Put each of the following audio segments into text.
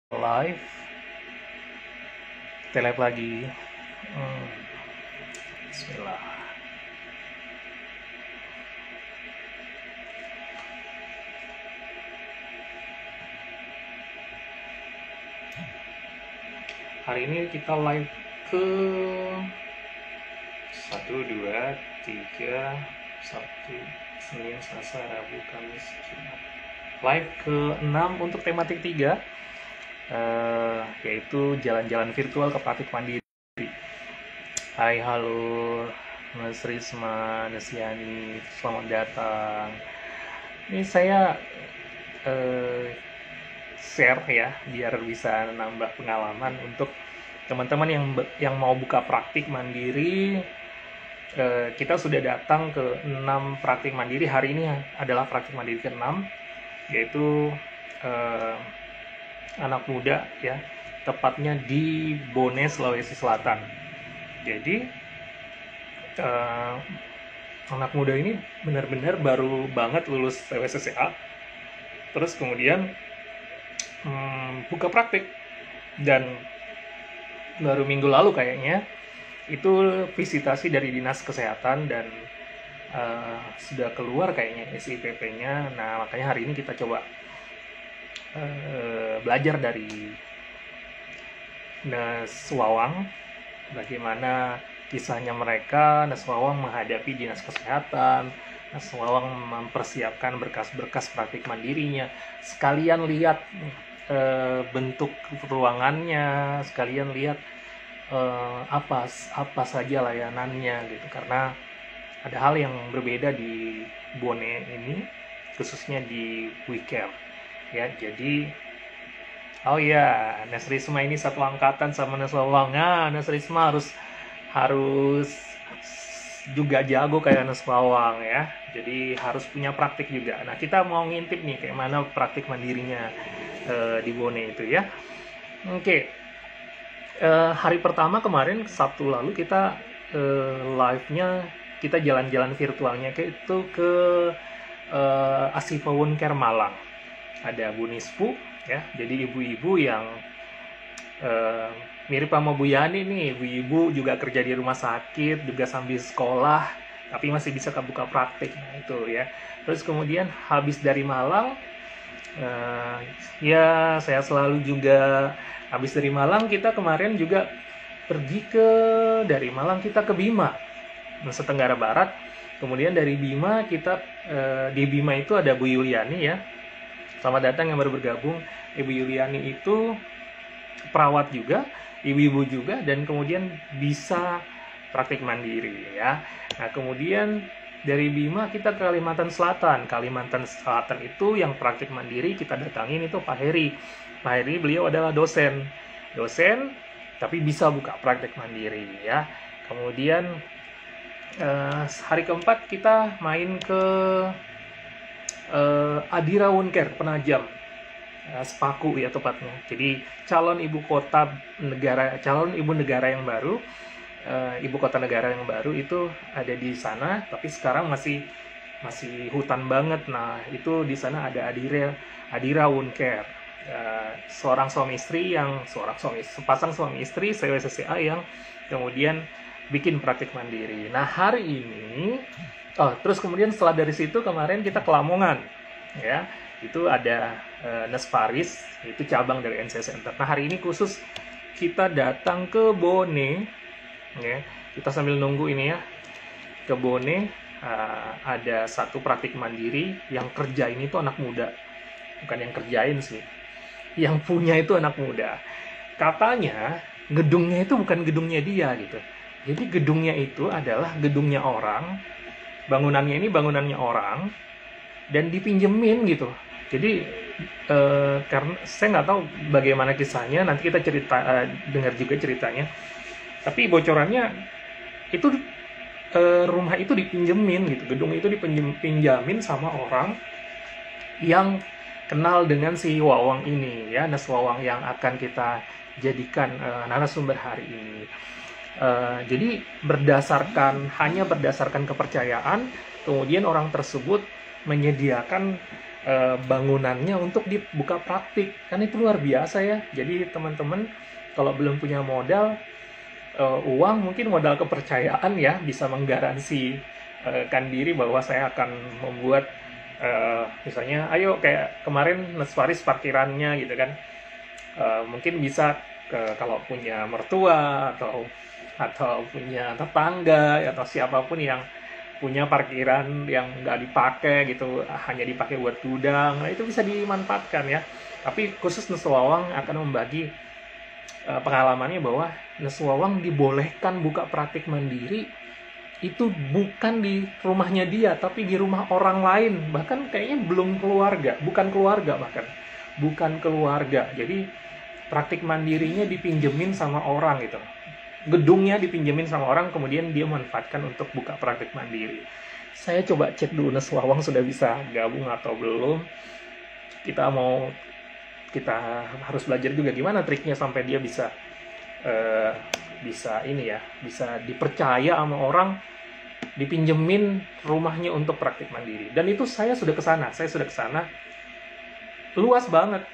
Live, kita live lagi. Bismillah. Hari ini kita live ke 1, 2, 3, Sabtu, Senin, Selasa, Rabu, Kamis, Jumat. Live ke 6 untuk tematik 3, yaitu jalan-jalan virtual ke praktik mandiri. Hai, halo Mas Risma, Nesiani, selamat datang. Ini saya share ya, biar bisa nambah pengalaman untuk teman-teman yang mau buka praktik mandiri. Kita sudah datang ke 6 praktik mandiri. Hari ini adalah praktik mandiri ke-6, yaitu anak muda ya, tepatnya di Bone, Sulawesi Selatan. Jadi anak muda ini benar-benar baru banget lulus TWSSA, terus kemudian buka praktik, dan baru minggu lalu kayaknya itu visitasi dari Dinas Kesehatan dan sudah keluar kayaknya SIPP-nya. Nah, makanya hari ini kita coba belajar dari Nas Wawang, bagaimana kisahnya mereka. Nas Wawang menghadapi Dinas Kesehatan, Nas Wawang mempersiapkan berkas-berkas praktik mandirinya, sekalian lihat bentuk ruangannya, sekalian lihat apa saja layanannya gitu, karena ada hal yang berbeda di Bone ini, khususnya di WeCare ya. Jadi oh ya, Nas Risma ini satu angkatan sama Nas Wawang. Nah, Nas Risma harus juga jago kayak Nas Wawang ya. Jadi harus punya praktik juga. Nah, kita mau ngintip nih kayak mana praktik mandirinya di Bone itu ya. Oke. Hari pertama kemarin, Sabtu lalu, kita live-nya, kita jalan-jalan virtualnya itu ke Asifa Wound Care Malang. Ada Bu Nispu ya, jadi ibu-ibu yang mirip sama Bu Yani nih. Ibu-ibu juga kerja di rumah sakit, juga sambil sekolah, tapi masih bisa buka praktik. Nah, itu ya. Terus kemudian habis dari Malang, ya saya selalu juga habis dari Malang, kita kemarin juga pergi dari Malang kita ke Bima, Nusa Tenggara Barat. Kemudian dari Bima kita di Bima itu ada Bu Yuliani ya. Selamat datang yang baru bergabung. Ibu Yuliani itu perawat juga, ibu-ibu juga, dan kemudian bisa praktik mandiri ya. Nah, kemudian dari Bima kita ke Kalimantan Selatan. Kalimantan Selatan itu yang praktik mandiri kita datangin itu Pak Heri. Pak Heri, beliau adalah dosen tapi bisa buka praktik mandiri ya. Kemudian hari keempat kita main ke Adira Wound Care Penajam, Sepaku ya tepatnya. Jadi calon ibu negara yang baru, ibu kota negara yang baru itu ada di sana, tapi sekarang masih hutan banget. Nah, itu di sana ada Adira Wound Care, sepasang suami istri TWSSA yang kemudian bikin praktik mandiri. Nah, hari ini terus kemudian setelah dari situ kemarin kita ke Lamongan ya. Itu ada Nas Faris, itu cabang dari NC Center. Nah, hari ini khusus kita datang ke Bone ya. Kita sambil nunggu ini ya, ke Bone ada satu praktik mandiri yang kerjain itu anak muda. Bukan yang kerjain sih, yang punya itu anak muda. Katanya gedungnya itu bukan gedungnya dia gitu. Jadi gedungnya itu adalah gedungnya orang, bangunannya ini bangunannya orang, dan dipinjemin gitu. Jadi karena saya nggak tahu bagaimana kisahnya, nanti kita dengar juga ceritanya. Tapi bocorannya itu rumah itu dipinjemin gitu, gedung itu dipinjamin sama orang yang kenal dengan si Wawang ini ya, Nas Wawang yang akan kita jadikan narasumber hari ini. Jadi hanya berdasarkan kepercayaan, kemudian orang tersebut menyediakan bangunannya untuk dibuka praktik. Kan itu luar biasa ya. Jadi teman-teman kalau belum punya modal, uang, mungkin modal kepercayaan ya, bisa menggaransi kan diri bahwa saya akan membuat misalnya, ayo kayak kemarin Neswaris parkirannya gitu kan. Mungkin bisa kalau punya mertua atau punya tetangga atau siapapun yang punya parkiran yang nggak dipakai gitu, hanya dipakai buat gudang, nah itu bisa dimanfaatkan ya. Tapi khusus Neswawang akan membagi pengalamannya bahwa Neswawang dibolehkan buka praktik mandiri itu bukan di rumahnya dia, tapi di rumah orang lain, bahkan kayaknya belum keluarga, bukan keluarga. Jadi praktik mandirinya dipinjemin sama orang gitu, gedungnya dipinjemin sama orang, kemudian dia manfaatkan untuk buka praktik mandiri. Saya coba cek dulu Neswawang sudah bisa gabung atau belum. Kita harus belajar juga gimana triknya sampai dia bisa bisa dipercaya sama orang, dipinjemin rumahnya untuk praktik mandiri. Dan itu saya sudah ke sana, luas banget.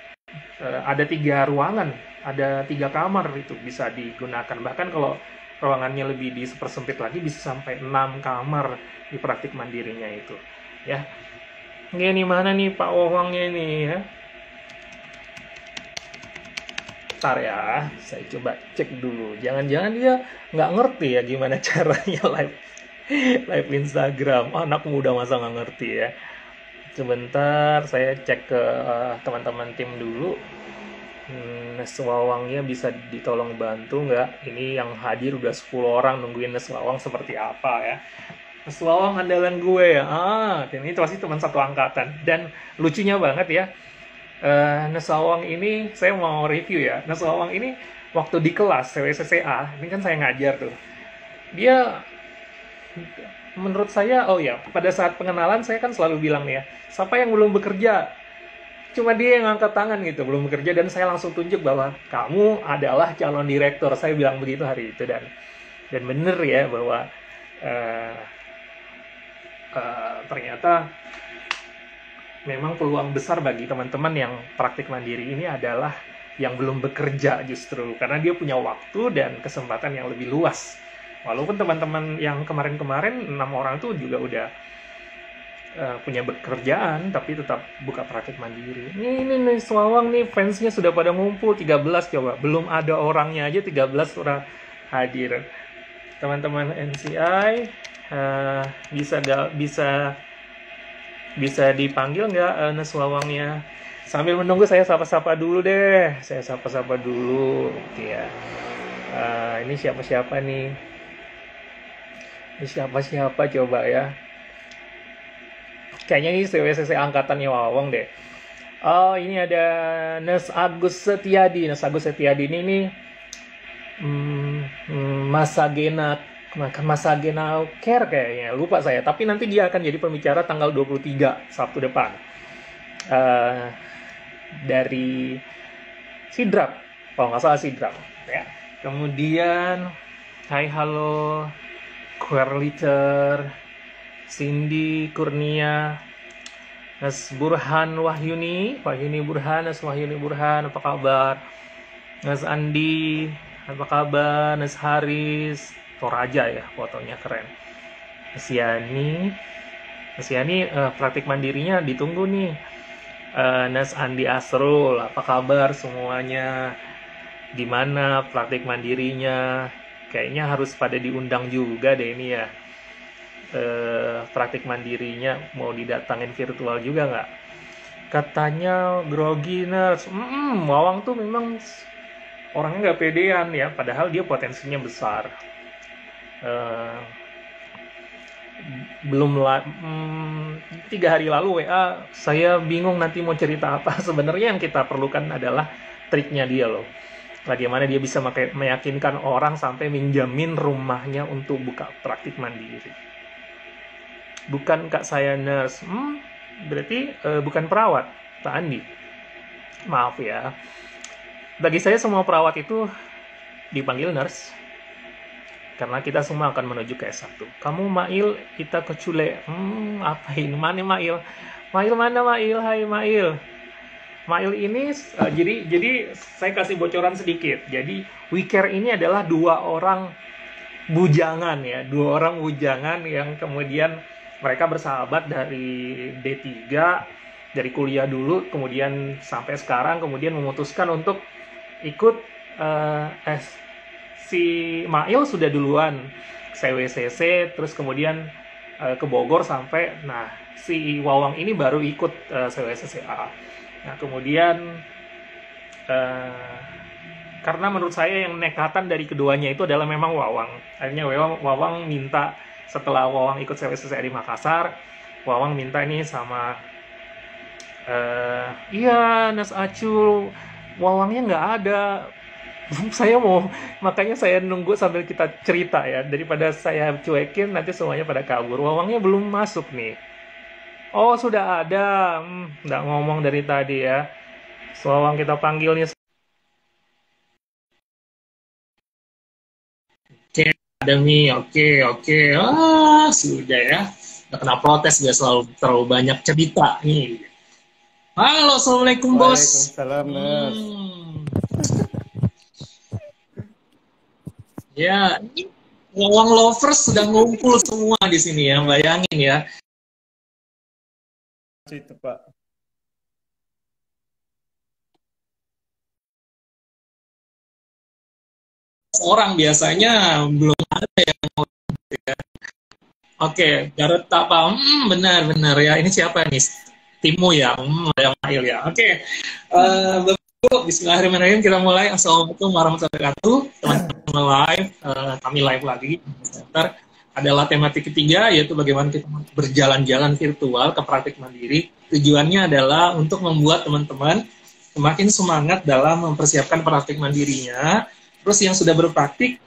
Ada 3 ruangan, ada 3 kamar, itu bisa digunakan. Bahkan kalau ruangannya lebih dipersempit lagi bisa sampai 6 kamar di praktik mandirinya itu ya. Ini mana nih Pak Wawangnya ini ya? Bentar ya, saya coba cek dulu. Jangan-jangan dia nggak ngerti ya gimana caranya live Instagram. Anak muda masa nggak ngerti ya. Sebentar, saya cek ke teman-teman tim dulu. Neswawangnya bisa ditolong bantu nggak? Ini yang hadir udah 10 orang nungguin Neswawang seperti apa ya. Neswawang andalan gue ya. Ini pasti teman satu angkatan. Dan lucunya banget ya, Neswawang ini saya mau review ya. Neswawang ini waktu di kelas CWSCA, ini kan saya ngajar tuh, dia menurut saya, pada saat pengenalan saya kan selalu bilang nih ya, siapa yang belum bekerja? Cuma dia yang angkat tangan gitu, belum bekerja, dan saya langsung tunjuk bahwa kamu adalah calon direktur. Saya bilang begitu hari itu, dan bener ya bahwa ternyata memang peluang besar bagi teman-teman yang praktik mandiri ini adalah yang belum bekerja justru, karena dia punya waktu dan kesempatan yang lebih luas. Walaupun teman-teman yang kemarin-kemarin 6 orang itu juga udah punya pekerjaan, tapi tetap buka praktik mandiri. Ini Neswawang nih, fansnya sudah pada ngumpul 13 coba. Belum ada orangnya aja 13 orang hadir. Teman-teman NCI bisa dipanggil nggak Neswawangnya? Sambil menunggu saya sapa-sapa dulu deh. Ya. Ini siapa-siapa nih? Ini siapa-siapa coba ya? Kayaknya ini CWCC angkatannya Wawang deh. Oh, ini ada Nes Agus Setiadi. Nes Agus Setiadi ini Masagena Care kayaknya, lupa saya. Tapi nanti dia akan jadi pembicara tanggal 23 Sabtu depan. Dari Sidrap, kalau nggak salah Sidrap ya. Kemudian halo Querliter, Cindy Kurnia, Nas Burhan Wahyuni Burhan, Nas Wahyuni Burhan, apa kabar? Nas Andi, apa kabar? Nas Haris, Toraja ya, fotonya keren. Nas Yani praktik mandirinya ditunggu nih. Nas Andi Asrul, apa kabar semuanya? Di mana praktik mandirinya? Kayaknya harus pada diundang juga deh ini ya. Praktik mandirinya mau didatangin virtual juga nggak? Katanya grogi nurse. Wawang tuh memang orangnya nggak pedean ya, padahal dia potensinya besar. Belum 3 hari lalu WA, saya bingung nanti mau cerita apa. Sebenarnya yang kita perlukan adalah triknya dia loh. Bagaimana dia bisa meyakinkan orang sampai minjamin rumahnya untuk buka praktik mandiri. Bukan kak saya nurse, berarti bukan perawat, Pak Andi. Maaf ya. Bagi saya semua perawat itu dipanggil nurse. Karena kita semua akan menuju ke S1. Kamu Mail, kita ke Cule. Apa ini? Mana Mail? Mail mana Mail? Hai Mail. Mail ini jadi saya kasih bocoran sedikit. Jadi WeCare ini adalah dua orang bujangan ya, dua orang bujangan yang kemudian mereka bersahabat dari D3, dari kuliah dulu, kemudian sampai sekarang, kemudian memutuskan untuk ikut si Mail sudah duluan CWCC, terus kemudian ke Bogor sampai, nah si Wawang ini baru ikut CWCCA. Nah kemudian karena menurut saya yang nekatan dari keduanya itu adalah memang Wawang. Akhirnya Wawang minta, setelah Wawang ikut CWCCA di Makassar, Wawang minta ini sama iya Nas Acul, Wawangnya nggak ada. Saya mau, makanya saya nunggu sambil kita cerita ya, daripada saya cuekin nanti semuanya pada kabur. Wawangnya belum masuk nih. Oh sudah ada, nggak ngomong dari tadi ya. Wawang kita panggil nih. Oke, ada nih, oke. Sudah ya. Nggak kena protes, nggak terlalu banyak cerita nih. Halo, assalamualaikum bos. Waalaikumsalam, Mas. Ya, ini Wawang lovers sudah ngumpul semua di sini ya, bayangin ya. Itu Pak. Orang biasanya belum ada yang mau ya. Oke, Garut apa? Benar ya. Ini siapa nih? Timu ya, yang Mail ya. Oke, Bismillahirrahmanirrahim. Kita mulai. Assalamualaikum warahmatullahi wabarakatuh. Teman-teman live, kami live lagi. Center adalah tematik ketiga, yaitu bagaimana kita berjalan-jalan virtual ke praktik mandiri. Tujuannya adalah untuk membuat teman-teman semakin semangat dalam mempersiapkan praktik mandirinya. Terus yang sudah berpraktik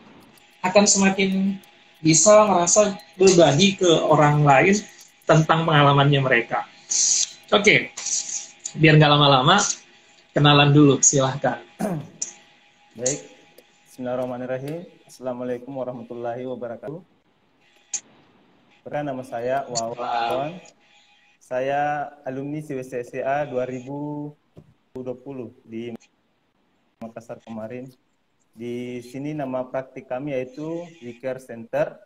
akan semakin bisa merasa berbagi ke orang lain tentang pengalamannya mereka. Oke, biar nggak lama-lama, kenalan dulu, silahkan. Baik, Bismillahirrahmanirrahim. Assalamualaikum warahmatullahi wabarakatuh. Nama saya Wawan. Saya alumni CWCCA 2020 di Makassar kemarin. Di sini nama praktik kami yaitu WeCare Center.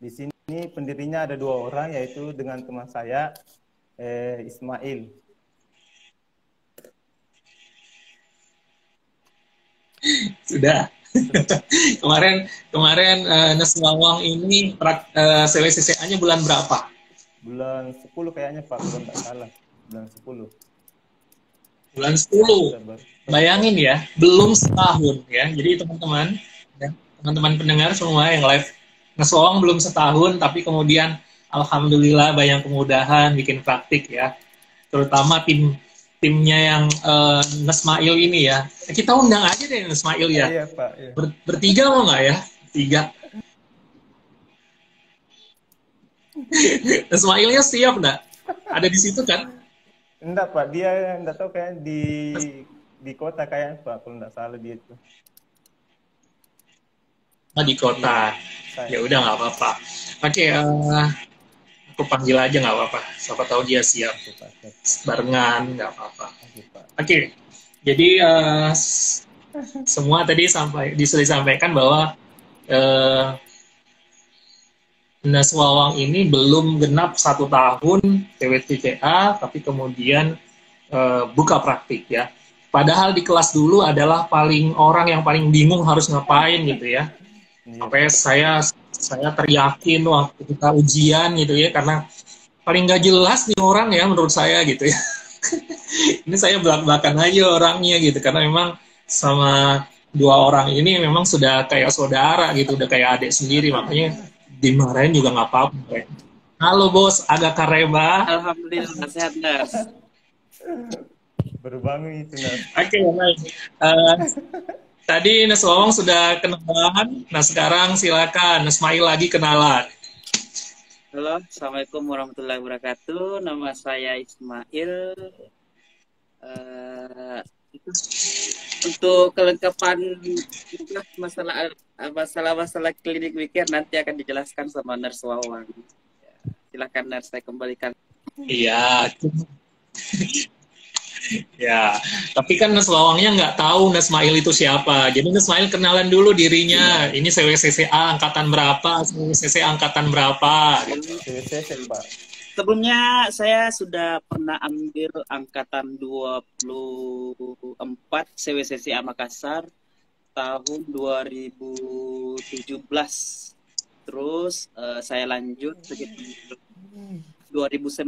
Di sini pendirinya ada 2 orang, yaitu dengan teman saya, Ismail. Sudah. kemarin Nas Wawang ini CWCCA-nya bulan berapa? Bulan 10 kayaknya Pak, kalau nggak salah. Bulan 10. Bulan 10. Bayangin ya, belum setahun ya. Jadi teman-teman, ya, teman-teman pendengar semua yang live, Nas Wawang belum setahun, tapi kemudian alhamdulillah banyak kemudahan bikin praktik ya. Terutama timnya yang Nasmail ini ya. Kita undang aja deh Nasmail ya. Iya, Pak. Iya. Bertiga mau nggak ya? 3. Nasmailnya siap nggak? Ada di situ kan? Enggak Pak, dia enggak tahu kayak di kota kayak Pak, kalau enggak salah dia itu. Oh, di kota. Ya udah nggak apa-apa. Oke, aku panggil aja nggak apa-apa. Siapa tahu dia siap. Barengan nggak apa-apa. Oke. Jadi semua tadi sudah disampaikan bahwa Nas Wawang ini belum genap 1 tahun CWCCA, tapi kemudian buka praktik ya. Padahal di kelas dulu adalah orang yang paling bingung harus ngapain gitu ya. Sampai saya teriakin waktu kita ujian gitu ya, karena paling nggak jelas nih orang ya menurut saya gitu ya. Ini saya belak-belakan aja orangnya gitu, karena memang sama 2 orang ini memang sudah kayak saudara gitu, udah kayak adik sendiri, makanya dimarahin juga nggak apa-apa. Halo bos, agak kareba. Alhamdulillah sehat Nas. Baru bangun itu Nas. Oke, baik. Tadi Nas Wawang sudah kenalan, nah sekarang silakan Nasmail lagi kenalan. Halo, assalamualaikum warahmatullahi wabarakatuh. Nama saya Ismail. Untuk kelengkapan masalah klinik WeCare nanti akan dijelaskan sama Nurse Wawang. Silakan Nurse, saya kembalikan. Iya. Ya, tapi kan Neswawangnya nggak tahu Nesmail itu siapa. Jadi Nesmail kenalan dulu dirinya. Ini CWCCA angkatan berapa, CWCCA angkatan berapa. Gitu. CWCC, Pak. Sebelumnya saya sudah pernah ambil angkatan 24 CWCCA Makassar tahun 2017. Terus saya lanjut sekitar 2019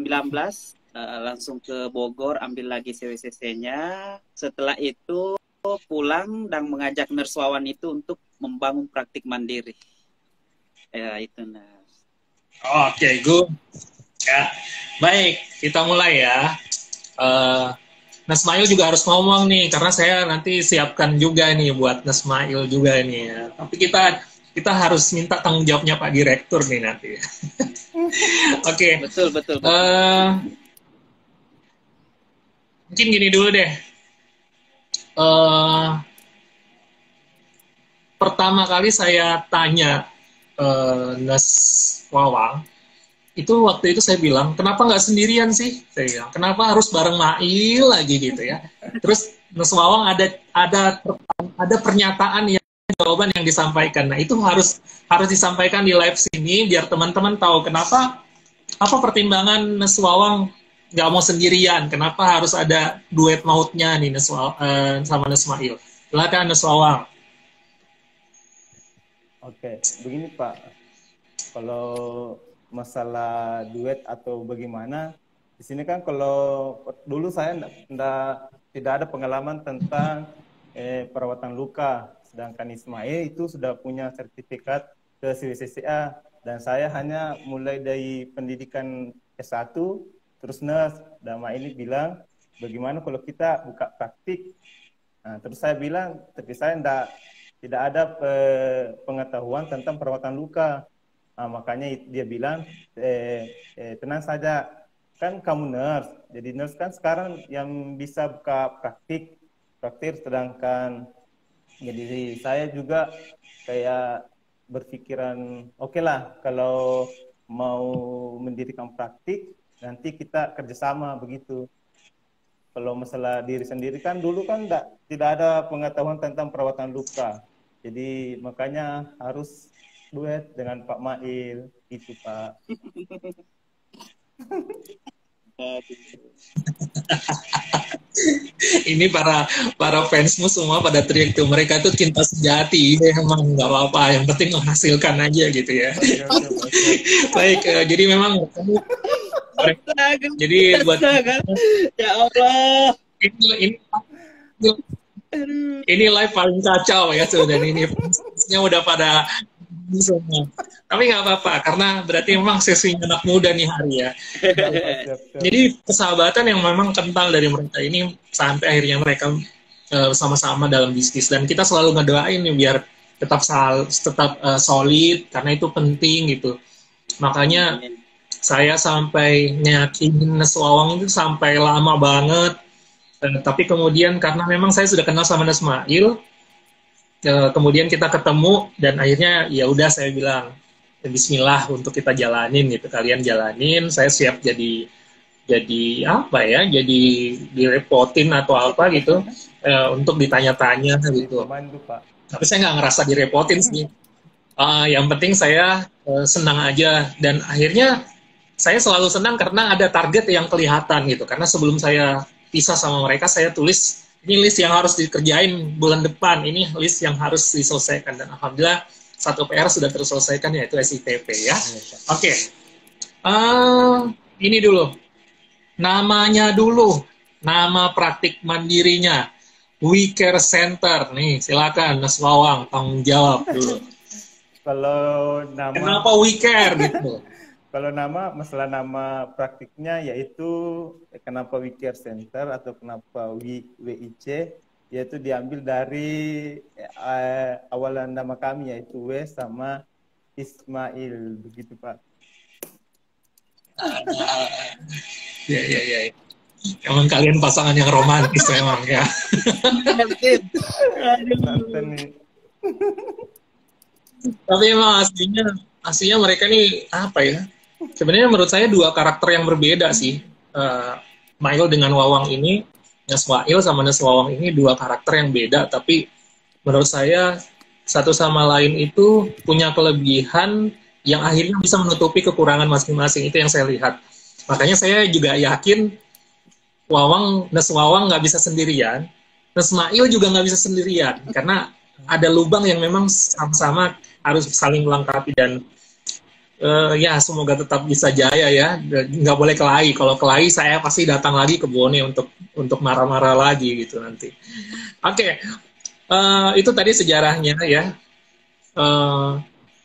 langsung ke Bogor ambil lagi CWCC-nya. Setelah itu pulang dan mengajak Nurse Wawan itu untuk membangun praktik mandiri. Ya itu Nurse. Oke, good. Ya, baik, kita mulai ya. Nesmail juga harus ngomong nih, karena saya nanti siapkan juga nih buat Nesmail juga nih ya. Tapi kita harus minta tanggung jawabnya Pak Direktur nih nanti. Oke. Betul. Mungkin gini dulu deh. Pertama kali saya tanya Nes Wawang, itu waktu itu saya bilang, kenapa nggak sendirian sih? Saya bilang, kenapa harus bareng Mail lagi gitu ya? Terus Nes Wawang ada pernyataan jawaban yang disampaikan. Nah itu harus disampaikan di live sini biar teman-teman tahu kenapa, apa pertimbangan Nes Wawang nggak mau sendirian, kenapa harus ada duet mautnya nih sama Nesmail. Silakan Nes Wawang. Oke, begini Pak, kalau masalah duet atau bagaimana, di sini kan kalau dulu saya tidak ada pengalaman tentang perawatan luka, sedangkan Ismail itu sudah punya sertifikat ke CWCCA, dan saya hanya mulai dari pendidikan S1, terus Nurse, dan ini bilang, bagaimana kalau kita buka praktik? Nah, terus saya bilang, tapi saya tidak ada pengetahuan tentang perawatan luka. Nah, makanya dia bilang, tenang saja, kan kamu Nurse, jadi Nurse kan sekarang yang bisa buka praktik, sedangkan jadi saya juga kayak berpikiran, oke lah, kalau mau mendirikan praktik, nanti kita kerjasama begitu. Kalau masalah diri sendiri kan dulu kan tidak ada pengetahuan tentang perawatan luka. Jadi makanya harus duet dengan Pak Mail, itu Pak. Ini para fansmu semua pada teriak tuh, mereka tuh cinta sejati, emang nggak apa-apa, yang penting menghasilkan aja gitu ya. Baik, jadi memang jadi buat ya Allah, ini live paling kacau ya sudah, ini udah pada semua. Tapi nggak apa-apa, karena berarti memang sesinya anak muda nih hari ya. Jadi persahabatan yang memang kental dari mereka ini sampai akhirnya mereka sama-sama dalam bisnis, dan kita selalu ngedoain nih biar tetap solid, karena itu penting gitu. Makanya saya sampai nyakinin Nes Wawang itu sampai lama banget. Tapi kemudian karena memang saya sudah kenal sama Nesmail, kemudian kita ketemu dan akhirnya ya udah saya bilang Bismillah untuk kita jalanin gitu, kalian jalanin, saya siap jadi apa ya, jadi direpotin atau apa gitu, untuk ditanya-tanya gitu. Tapi saya nggak ngerasa direpotin sih. Yang penting saya senang aja, dan akhirnya saya selalu senang karena ada target yang kelihatan gitu. Karena sebelum saya pisah sama mereka, saya tulis ini list yang harus dikerjain bulan depan, ini list yang harus diselesaikan, dan alhamdulillah satu PR sudah terselesaikan, yaitu SITP ya. Oke. Ini dulu namanya dulu, nama praktik mandirinya We Care Center nih, silakan Nes Wawang tanggung jawab dulu. Kalau nama, kenapa We Care gitu? Kalau masalah nama praktiknya yaitu kenapa We Care Center atau kenapa WIC, yaitu diambil dari awalan nama kami, yaitu W sama Ismail, begitu Pak. Ya. Emang kalian pasangan yang romantis memang ya. Tapi emang aslinya mereka nih apa ya? Sebenarnya menurut saya dua karakter yang berbeda sih. Eh, Mail dengan Wawang ini, Neswail sama Neswawang ini dua karakter yang beda, tapi menurut saya satu sama lain itu punya kelebihan yang akhirnya bisa menutupi kekurangan masing-masing. Itu yang saya lihat. Makanya saya juga yakin Neswawang nggak bisa sendirian, Nesmail juga nggak bisa sendirian, karena ada lubang yang memang sama-sama harus saling melengkapi dan ya semoga tetap bisa jaya ya, nggak boleh kelahi. Kalau kelahi saya pasti datang lagi ke Bone untuk marah-marah lagi gitu nanti. Oke, itu tadi sejarahnya ya. Eh,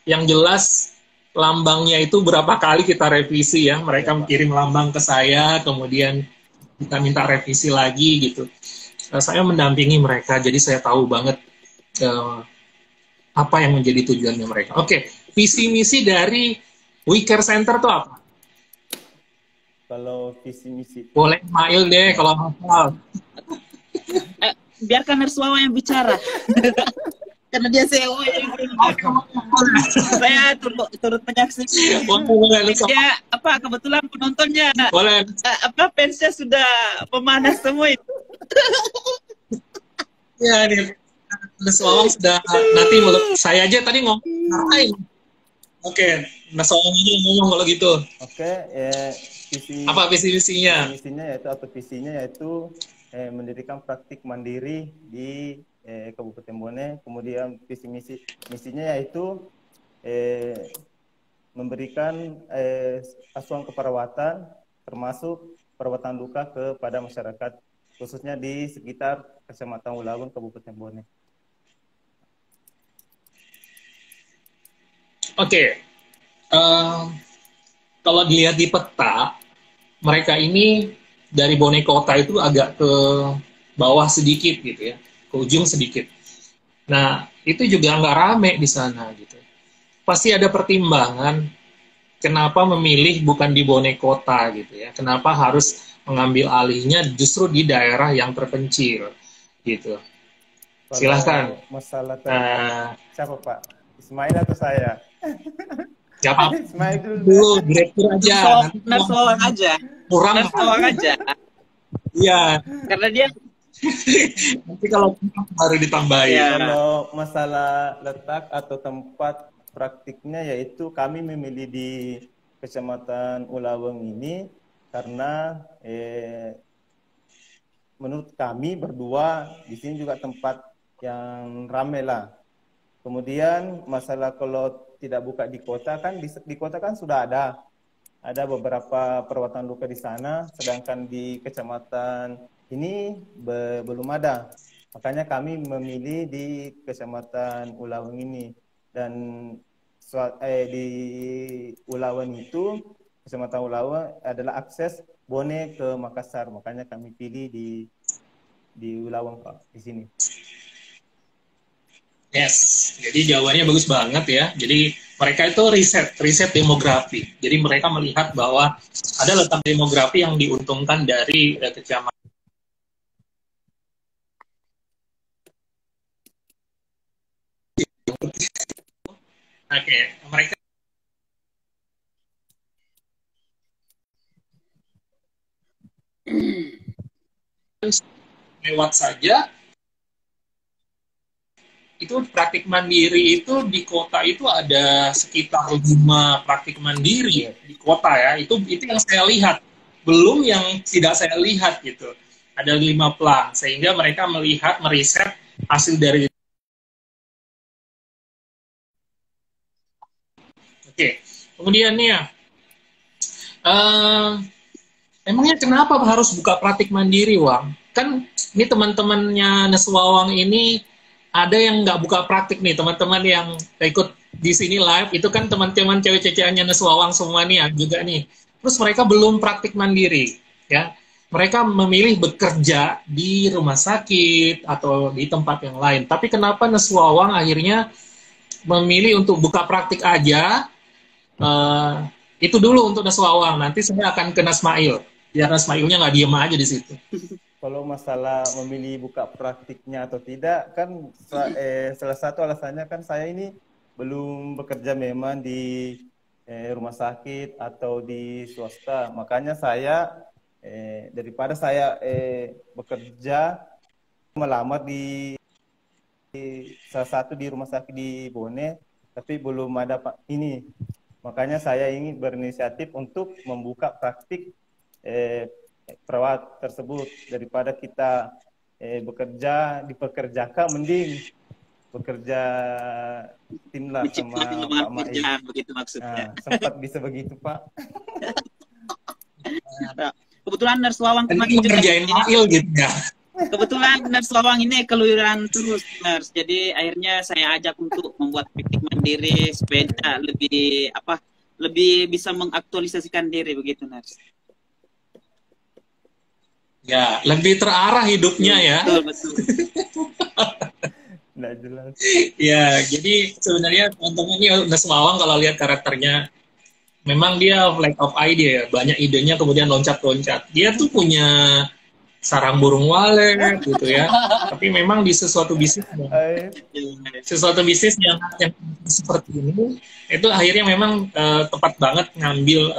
yang jelas lambangnya itu berapa kali kita revisi ya. Mereka kirim lambang ke saya, kemudian kita minta revisi lagi gitu. Saya mendampingi mereka, jadi saya tahu banget apa yang menjadi tujuannya mereka. Oke, visi misi dari We Care Center itu apa? Kalau visi misi Boleh Mail deh kalau hafal. Biarkan Nerswawa yang bicara. Karena dia CEO yang saya turut menyaksikan. Dia kebetulan penontonnya fansnya sudah pemanas semua itu. Ya nih, Neswawang sudah nanti mulut saya aja tadi ngomong ngapain. Oke, Neswawang ini ngomong kalau gitu. Oke, apa visi misinya? Visinya yaitu mendirikan praktik mandiri di Kabupaten Bone. Kemudian visi misinya yaitu memberikan asuhan keperawatan termasuk perawatan luka kepada masyarakat khususnya di sekitar Kecamatan Ulaweng Kabupaten Bone. Oke. Kalau dilihat di peta, mereka ini dari Bone Kota itu agak ke bawah sedikit gitu ya, ke ujung sedikit. Nah, itu juga nggak rame di sana gitu. Pasti ada pertimbangan kenapa memilih bukan di Bone Kota gitu ya. Kenapa harus mengambil alihnya justru di daerah yang terpencil gitu. Silahkan. Masalah siapa Pak? Ismail atau saya? Ya apa? Ismail dulu, direktur aja. Nerswawang aja. Kurang. Nerswawang aja. Iya. Karena dia nanti kalau baru ditambahin. Ya. Kalau masalah letak atau tempat praktiknya yaitu kami memilih di Kecamatan Ulaweng ini karena menurut kami berdua di sini juga tempat yang ramai lah. Kemudian masalah kalau tidak buka di kota kan di kota kan sudah ada beberapa perawatan luka di sana, sedangkan di kecamatan ini belum ada. Makanya kami memilih di Kecamatan Ulaweng ini. Dan di Ulaweng itu, Kecamatan Ulaweng adalah akses Bone ke Makassar. Makanya kami pilih di Ulaweng Pak, di sini. Yes, jadi jawabannya bagus banget ya. Jadi mereka itu riset demografi. Jadi mereka melihat bahwa ada letak demografi yang diuntungkan dari kecamatan. Oke, mereka lewat saja. Itu praktik mandiri itu di kota itu ada sekitar 5 praktik mandiri di kota ya. Itu yang saya lihat. Belum yang tidak saya lihat gitu. Ada 5 plan sehingga mereka meriset hasil dari. Oke. Kemudian nih ya. Emangnya kenapa harus buka praktik mandiri, Wang? Kan ini teman-temannya Neswawang ini ada yang nggak buka praktik nih, teman-teman yang ikut di sini live, itu kan teman-teman cewek-ceceannya Neswawang semua nih ya, juga nih. Terus mereka belum praktik mandiri, ya. Mereka memilih bekerja di rumah sakit atau di tempat yang lain. Tapi kenapa Neswawang akhirnya memilih untuk buka praktik aja? Itu dulu untuk Neswawang. Nanti saya akan ke Nesmail. Biar Nesmailnya nggak diem aja di situ. Kalau masalah memilih buka praktiknya atau tidak, kan salah satu alasannya kan saya ini belum bekerja memang di rumah sakit atau di swasta. Makanya saya daripada saya bekerja melamar di salah satu di rumah sakit di Bone, tapi belum ada ini. Makanya saya ingin berinisiatif untuk membuka praktik perawat tersebut, daripada kita bekerja dipekerjakan, mending bekerja tim lah sama Pak Mai. Begitu maksudnya. Nah, sempat bisa begitu, Pak. Nah, kebetulan Nurse Wawang kemarin kerjain Mail gitu ya. Kebetulan Nurse Wawang ini keluyuran terus, Nurse. Jadi akhirnya saya ajak untuk membuat praktik mandiri supaya lebih bisa mengaktualisasikan diri begitu, Nurse. Ya, lebih terarah hidupnya ya. Betul. Nggak jelas. Ya, jadi sebenarnya teman-teman ini Nurse Wawang kalau lihat karakternya, memang dia lack of idea ya, banyak idenya kemudian loncat-loncat. Dia tuh punya sarang burung walet gitu ya. Tapi memang di sesuatu bisnis yang seperti ini, itu akhirnya memang tepat banget ngambil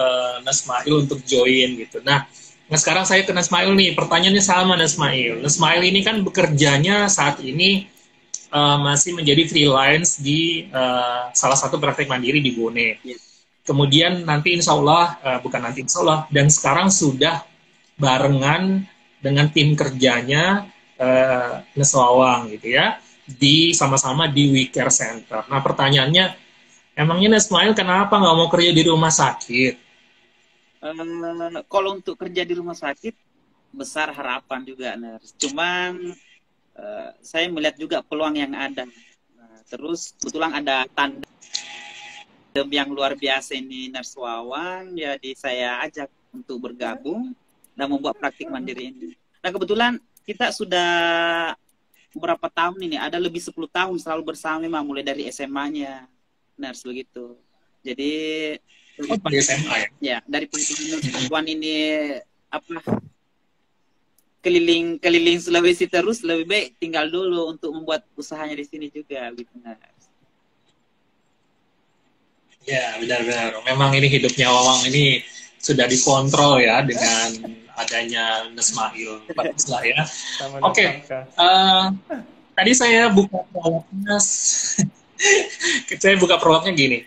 Nasmail untuk join gitu. Nah, sekarang saya ke Nasmail nih, pertanyaannya sama Nasmail. Nasmail ini kan bekerjanya saat ini masih menjadi freelance di salah satu praktek mandiri di Bone. Kemudian nanti insya Allah, dan sekarang sudah barengan dengan tim kerjanya Nurse Wawang gitu ya, sama-sama di We Care Center. Nah pertanyaannya, emangnya Nasmail kenapa nggak mau kerja di rumah sakit? Kalau untuk kerja di rumah sakit, besar harapan juga, Nurse. Cuman saya melihat juga peluang yang ada. Terus kebetulan ada tandem yang luar biasa ini Nurse Wawang, jadi saya ajak untuk bergabung dan membuat praktik mandiri ini. Nah kebetulan kita sudah berapa tahun ini, ada lebih 10 tahun selalu bersama memang, mulai dari SMA-nya, Nurse begitu. Jadi dari SMA ya, dari perempuan ini keliling Sulawesi terus, lebih baik tinggal dulu untuk membuat usahanya di sini juga, gitu, Nurse. Ya benar-benar, memang ini hidupnya Wawang ini sudah dikontrol ya dengan adanya Nasmail, baguslah ya. Oke. Tadi saya buka prolognya, gini.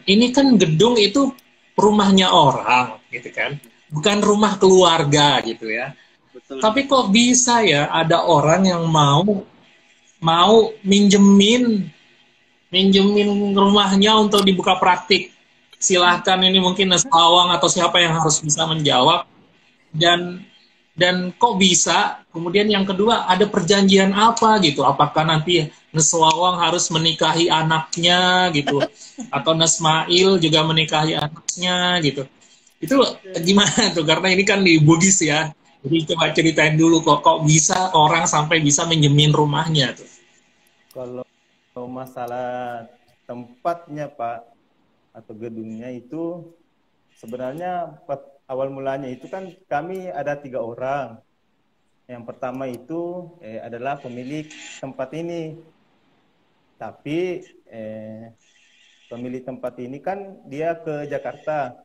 Ini kan gedung itu rumahnya orang, gitu kan, bukan rumah keluarga gitu ya. Betul. Tapi kok bisa ya ada orang yang mau minjemin rumahnya untuk dibuka praktik? Silahkan, ini mungkin Nurse Wawang atau siapa yang harus bisa menjawab. Dan kok bisa? Kemudian yang kedua, ada perjanjian apa gitu? Apakah nanti Nurse Wawang harus menikahi anaknya gitu? Atau Nasmail juga menikahi anaknya gitu? Itu gimana tuh? Karena ini kan di Bugis ya. Jadi coba ceritain dulu kok bisa orang sampai bisa minjemin rumahnya tuh. Kalau masalah tempatnya, Pak, atau gedungnya itu sebenarnya awal mulanya itu kan kami ada 3 orang. Yang pertama itu adalah pemilik tempat ini. Tapi pemilik tempat ini kan dia ke Jakarta.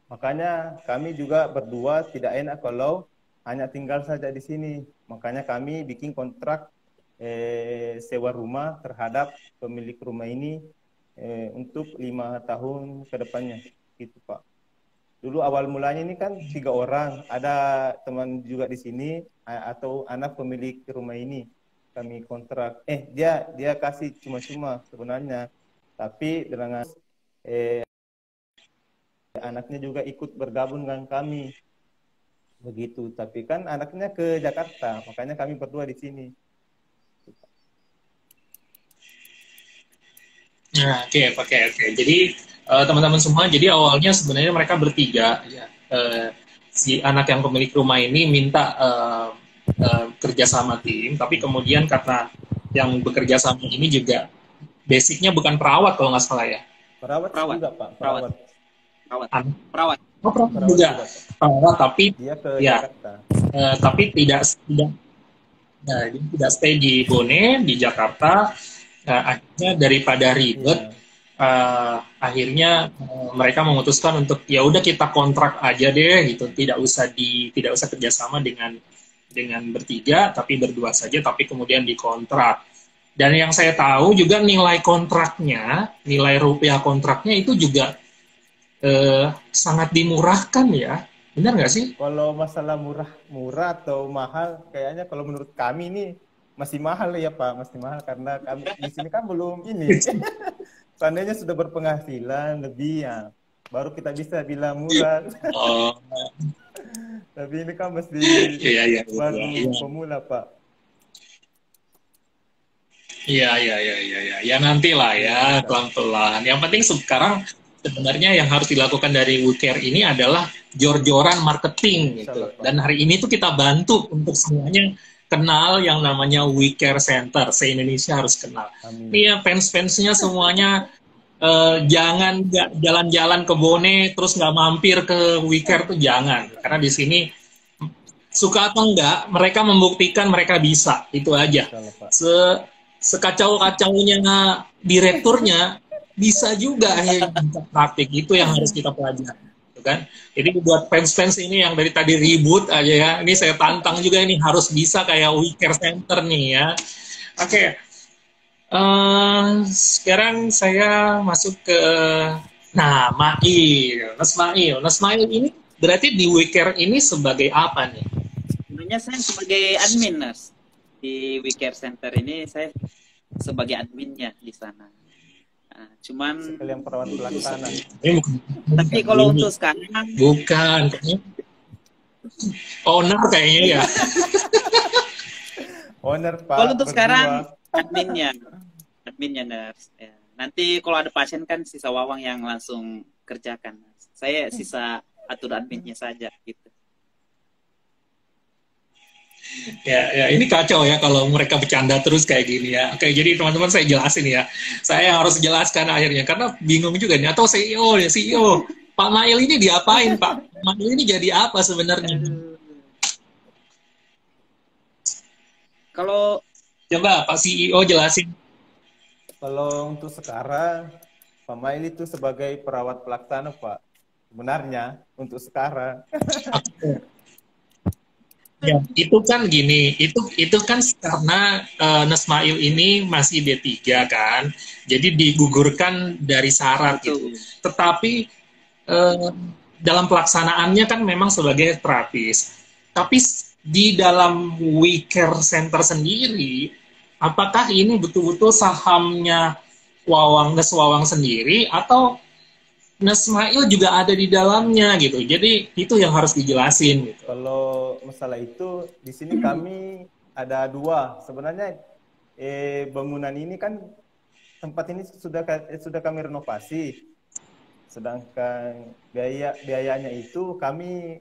Makanya kami juga berdua tidak enak kalau hanya tinggal saja di sini. Makanya kami bikin kontrak sewa rumah terhadap pemilik rumah ini untuk 5 tahun ke depannya, gitu Pak. Dulu awal mulanya ini kan 3 orang, ada teman juga di sini atau anak pemilik rumah ini kami kontrak. Dia kasih cuma-cuma sebenarnya, tapi dengan anaknya juga ikut bergabung dengan kami, begitu. Tapi kan anaknya ke Jakarta, makanya kami berdua di sini. Nah, oke. Jadi teman-teman semua, jadi awalnya sebenarnya mereka bertiga. Ya. Si anak yang pemilik rumah ini minta kerja sama tim, tapi kemudian karena yang bekerja sama ini juga basicnya bukan perawat kalau nggak salah ya. Perawat juga Pak. Perawat juga. Perawat tapi dia ke ya, Jakarta. Tapi tidak stay di Bone, di Jakarta. akhirnya daripada ribet, Iya. akhirnya mereka memutuskan untuk ya udah kita kontrak aja deh gitu, tidak usah kerjasama dengan bertiga, tapi berdua saja, tapi kemudian dikontrak. Dan yang saya tahu juga nilai kontraknya, nilai rupiah kontraknya itu juga sangat dimurahkan ya, benar nggak sih? Kalau masalah murah atau mahal, kayaknya kalau menurut kami ini masih mahal ya Pak, masih mahal karena kami di sini kan belum ini. Seandainya sudah berpenghasilan lebih ya, baru kita bisa bilang murah. Oh, Tapi ini kan masih iya, iya, baru iya, iya. pemula Pak. Iya, iya, iya, iya, iya. Ya nanti lah ya, Iya, pelan-pelan. Yang penting sekarang sebenarnya yang harus dilakukan dari WeCare ini adalah jor-joran marketing insya gitu. Allah Pak. Dan hari ini tuh kita bantu untuk semuanya kenal yang namanya WeCare Center. Se-Indonesia harus kenal. Amin. Ini ya fans-fansnya semuanya jangan nggak jalan-jalan ke Bone terus nggak mampir ke WeCare tuh jangan. Karena di sini suka atau enggak, mereka membuktikan mereka bisa. Itu aja. Insya Allah Pak. Sekacau-kacaunya direkturnya bisa juga akhirnya bisa praktik. Itu yang harus kita pelajari, gitu kan? Jadi buat fans-fans ini yang dari tadi ribut aja ya, ini saya tantang juga ini harus bisa kayak WeCare Center nih ya. Oke. Sekarang saya masuk ke Mas Mail ini berarti di WeCare ini sebagai apa nih? Sebenarnya saya sebagai admin, Nurse. Di WeCare Center ini saya sebagai adminnya di sana. Nah, cuman Sekalian perawat pelaksana. Ini bukan, tapi kalau untuk sekarang bukan owner kayaknya ya. Owner Pak. kalau untuk berdua. sekarang adminnya Nurse. Ya. Nanti kalau ada pasien kan sisa Wawang yang langsung kerjakan. Saya sisa atur adminnya saja gitu. Ya, ini kacau ya kalau mereka bercanda terus kayak gini ya. Oke, jadi teman-teman saya jelasin ya. Saya yang harus jelaskan akhirnya karena bingung juga nih. Atau CEO ya, CEO. Pak Mail ini diapain Pak? Mail ini jadi apa sebenarnya? Kalau Coba Pak CEO jelasin. Kalau untuk sekarang, Pak Mail itu sebagai perawat pelaksana Pak. Sebenarnya untuk sekarang. Ya, itu kan gini, itu kan karena Nesmail ini masih D3 kan, jadi digugurkan dari syarat gitu. Tetapi dalam pelaksanaannya kan memang sebagai terapis. Tapi di dalam WeCare Center sendiri, apakah ini betul-betul sahamnya Nes Wawang sendiri atau Nesmail juga ada di dalamnya gitu. Jadi itu yang harus dijelasin gitu. Kalau masalah itu di sini kami ada dua. Sebenarnya bangunan ini kan tempat ini sudah kami renovasi. Sedangkan biayanya itu kami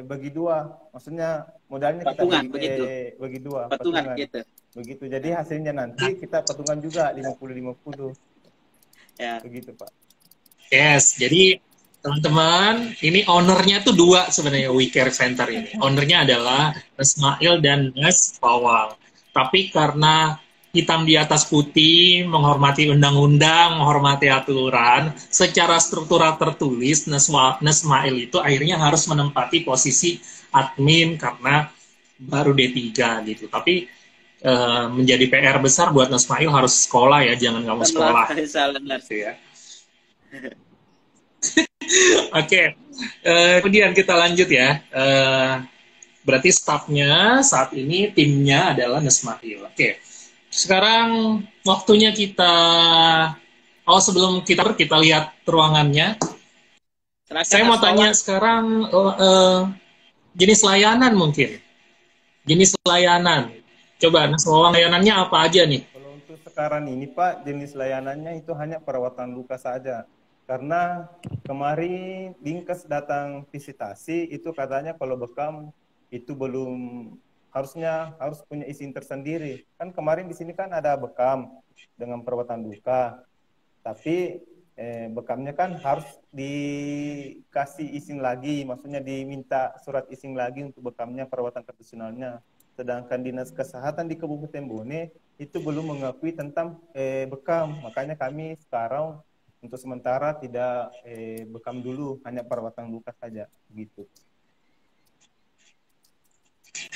bagi dua. Maksudnya modalnya patungan, kita bagi dua. patungan gitu. Begitu. Jadi hasilnya nanti kita patungan juga 50-50. Ya. Begitu Pak. Yes, jadi teman-teman, ini ownernya tuh dua sebenarnya WeCare Center ini. Ownernya adalah Nesmail dan Nes Wawang. Tapi karena hitam di atas putih, menghormati undang-undang, menghormati aturan, secara struktural tertulis, Nesmail itu akhirnya harus menempati posisi admin karena baru D3 gitu. Tapi menjadi PR besar buat Nesmail harus sekolah ya, jangan nggak mau sekolah. Gitu ya. Oke, kemudian kita lanjut ya. Berarti staffnya saat ini timnya adalah Nesmail. Oke, sekarang waktunya kita. Sebelum kita lihat ruangannya, saya mau tanya sekarang jenis layanan mungkin. Jenis layanan. Coba Nes Wawang layanannya apa aja nih? Kalau untuk sekarang ini Pak, jenis layanannya itu hanya perawatan luka saja. Karena kemarin Dinkes datang visitasi, itu katanya kalau bekam itu belum harus punya izin tersendiri. Kan kemarin di sini kan ada bekam dengan perawatan luka. Tapi bekamnya kan harus dikasih izin lagi, maksudnya diminta surat izin lagi untuk bekamnya perawatan tradisionalnya. sedangkan Dinas Kesehatan di Kabupaten Bone itu belum mengakui tentang bekam. Makanya kami sekarang untuk sementara tidak bekam dulu, hanya perawatan luka saja gitu.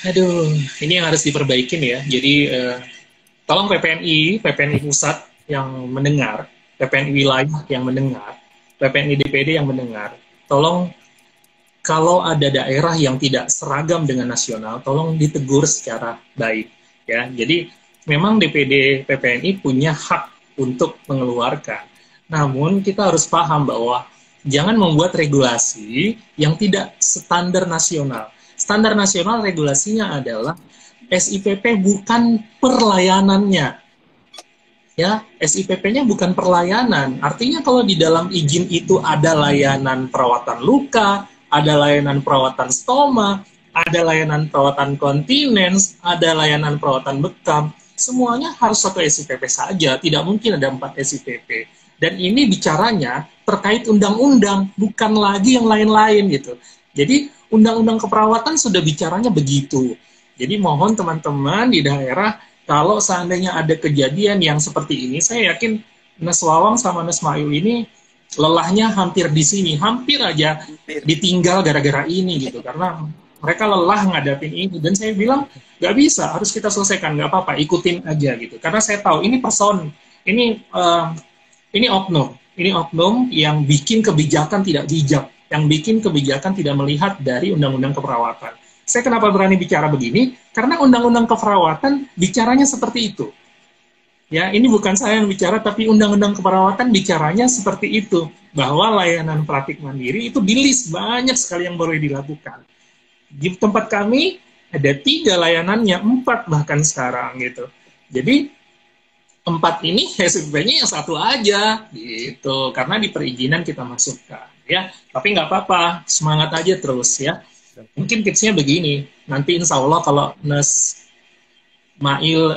Aduh, ini yang harus diperbaikin ya. Jadi tolong PPNI pusat yang mendengar, PPNI wilayah yang mendengar, PPNI DPD yang mendengar, tolong kalau ada daerah yang tidak seragam dengan nasional, tolong ditegur secara baik ya. Jadi memang DPD PPNI punya hak untuk mengeluarkan. Namun kita harus paham bahwa jangan membuat regulasi yang tidak standar nasional. Standar nasional regulasinya adalah SIPP bukan perlayanannya. Ya, SIPP-nya bukan perlayanan. Artinya kalau di dalam izin itu ada layanan perawatan luka, ada layanan perawatan stoma, ada layanan perawatan kontinens, ada layanan perawatan bekam. Semuanya harus satu SIPP saja, tidak mungkin ada 4 SIPP. Dan ini bicaranya terkait undang-undang, bukan lagi yang lain-lain gitu. Jadi undang-undang keperawatan sudah bicaranya begitu. Jadi mohon teman-teman di daerah, kalau seandainya ada kejadian yang seperti ini, saya yakin Nes Wawang sama Nes Mail ini lelahnya hampir di sini, hampir aja ditinggal gara-gara ini gitu, karena mereka lelah ngadapin ini. Dan saya bilang nggak bisa, harus kita selesaikan, nggak apa-apa, ikutin aja gitu. Karena saya tahu ini ini oknum yang bikin kebijakan tidak bijak, yang bikin kebijakan tidak melihat dari undang-undang keperawatan. Saya kenapa berani bicara begini? Karena undang-undang keperawatan bicaranya seperti itu. Ya, ini bukan saya yang bicara, tapi undang-undang keperawatan bicaranya seperti itu, bahwa layanan praktik mandiri itu di list banyak sekali yang boleh dilakukan. Di tempat kami ada 3 layanannya, 4 bahkan sekarang gitu. Jadi 4 ini SIP-nya yang 1 aja gitu, karena di perizinan kita masukkan ya. Tapi nggak apa-apa, semangat aja terus ya. Mungkin tipsnya begini, nanti insya Allah kalau Nes Mail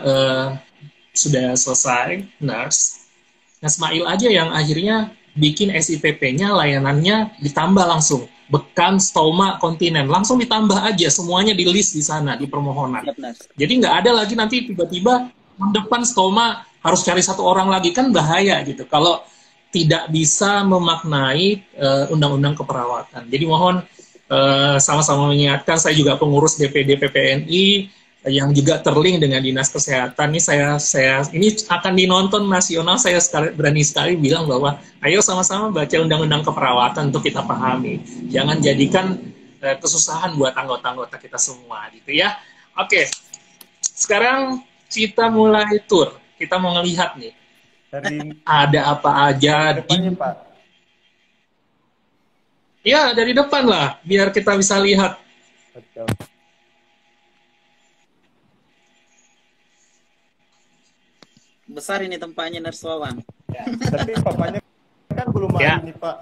sudah selesai, Nes Mail aja yang akhirnya bikin SIPP-nya, layanannya ditambah langsung. Bekam, stoma, kontinen, langsung ditambah aja, semuanya di list di sana, di permohonan. Jadi nggak ada lagi nanti tiba-tiba depan stoma harus cari 1 orang lagi, kan bahaya gitu. Kalau tidak bisa memaknai undang-undang keperawatan. Jadi mohon sama-sama mengingatkan, saya juga pengurus DPD PPNI yang juga terlink dengan Dinas Kesehatan. Ini saya ini akan dinonton nasional, saya berani sekali bilang bahwa ayo sama-sama baca undang-undang keperawatan untuk kita pahami. Jangan jadikan kesusahan buat anggota-anggota kita semua gitu ya. Oke. Sekarang kita mulai tur. Kita mau ngelihat nih. Ada apa aja depannya, Pak. Ya, dari depan lah, biar kita bisa lihat. Betul. Besar ini tempatnya Nurse Wawang. Ya, tapi papanya kan belum ada nih, Pak.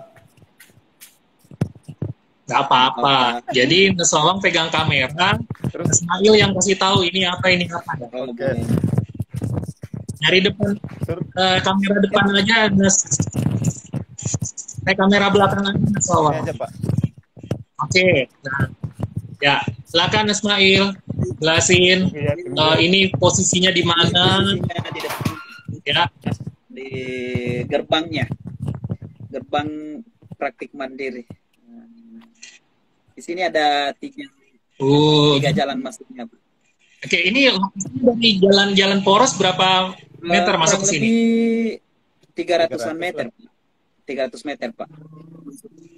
Nggak apa-apa. Jadi Nurse Wawang pegang kamera, terus Mail yang kasih tahu ini apa. Oke. Dari depan, kamera depan aja, kamera belakang aja, Nurse Wawang. Ini aja, Pak. Oke, nah, ya, silakan Ismail, jelasin ini posisinya di mana? Ya, di gerbangnya, gerbang praktik mandiri. Di sini ada 3 jalan masuknya. Oke, ini dari jalan poros berapa meter masuk ke sini? 300-an meter. 300 meter, Pak.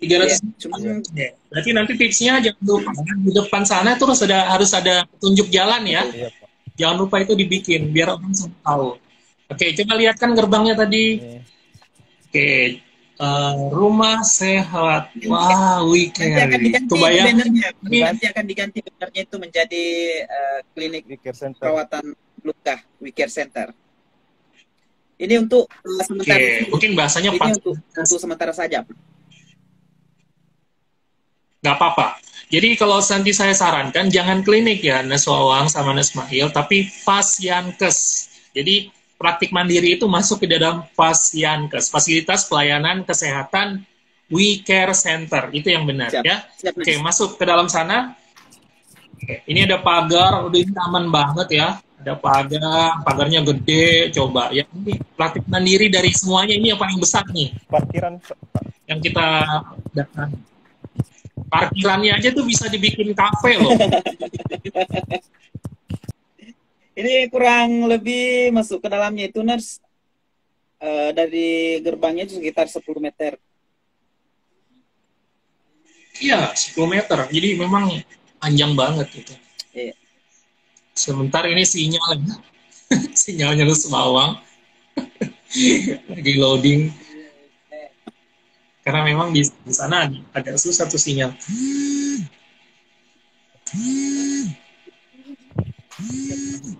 300 meter. Berarti nanti tipsnya jangan lupa di depan sana terus harus ada petunjuk jalan ya. Jangan lupa itu dibikin biar orang semua tahu. Oke, coba lihatkan gerbangnya tadi. Oke, rumah sehat. Wah, weekend. Tuh bayang. Nanti akan diganti bannernya itu menjadi klinik perawatan luka, WeCare Center. Ini untuk sementara. Oke, mungkin bahasanya ini untuk sementara saja. Nggak apa-apa. Jadi kalau nanti saya sarankan jangan klinik ya, Nes Wawang sama Nes Mail, tapi Fasyankes. Jadi praktik mandiri itu masuk ke dalam Fasyankes, fasilitas pelayanan kesehatan WeCare Center, itu yang benar. Siap. Ya. Siap, Oke, masuk ke dalam sana. Ini ada pagar, udah ini aman banget ya. Ada pagar, pagarnya gede, coba. Ya ini praktik mandiri dari semuanya ini yang paling besar nih. Parkiran, Pak. Yang kita datang. Parkirannya aja tuh bisa dibikin kafe loh. Ini kurang lebih masuk ke dalamnya itu nurse, dari gerbangnya itu sekitar 10 meter. Iya, 10 meter. Jadi memang panjang banget gitu. Iya. Sebentar ini sinyal. Sinyalnya lu Semawang. Lagi loading. Karena memang di sana agak susah tuh sinyal.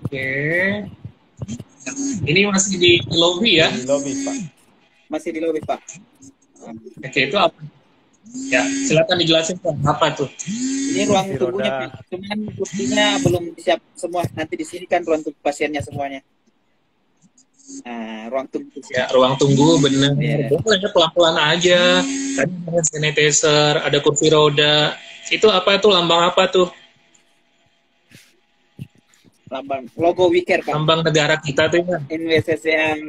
Oke. Ini masih di lobby ya? Di lobby, Pak. Masih di lobby, Pak. Oke, itu apa? Ya, silakan dijelasin Pak. Apa tuh? Ini ruang Kursi tunggunya, roda. Pak. Cuman kursinya belum siap semua. Nanti di sini kan ruang tunggu pasiennya semuanya. Nah, ruang tunggu. Ya, ruang tunggu bener. Iya. Boleh ya, pelan-pelan aja. Tadi ada sanitizer, ada kursi roda. Itu apa tuh? Lambang apa tuh? Lambang logo Wicker, Pak. Lambang negara kita tuh ya. NWCCA.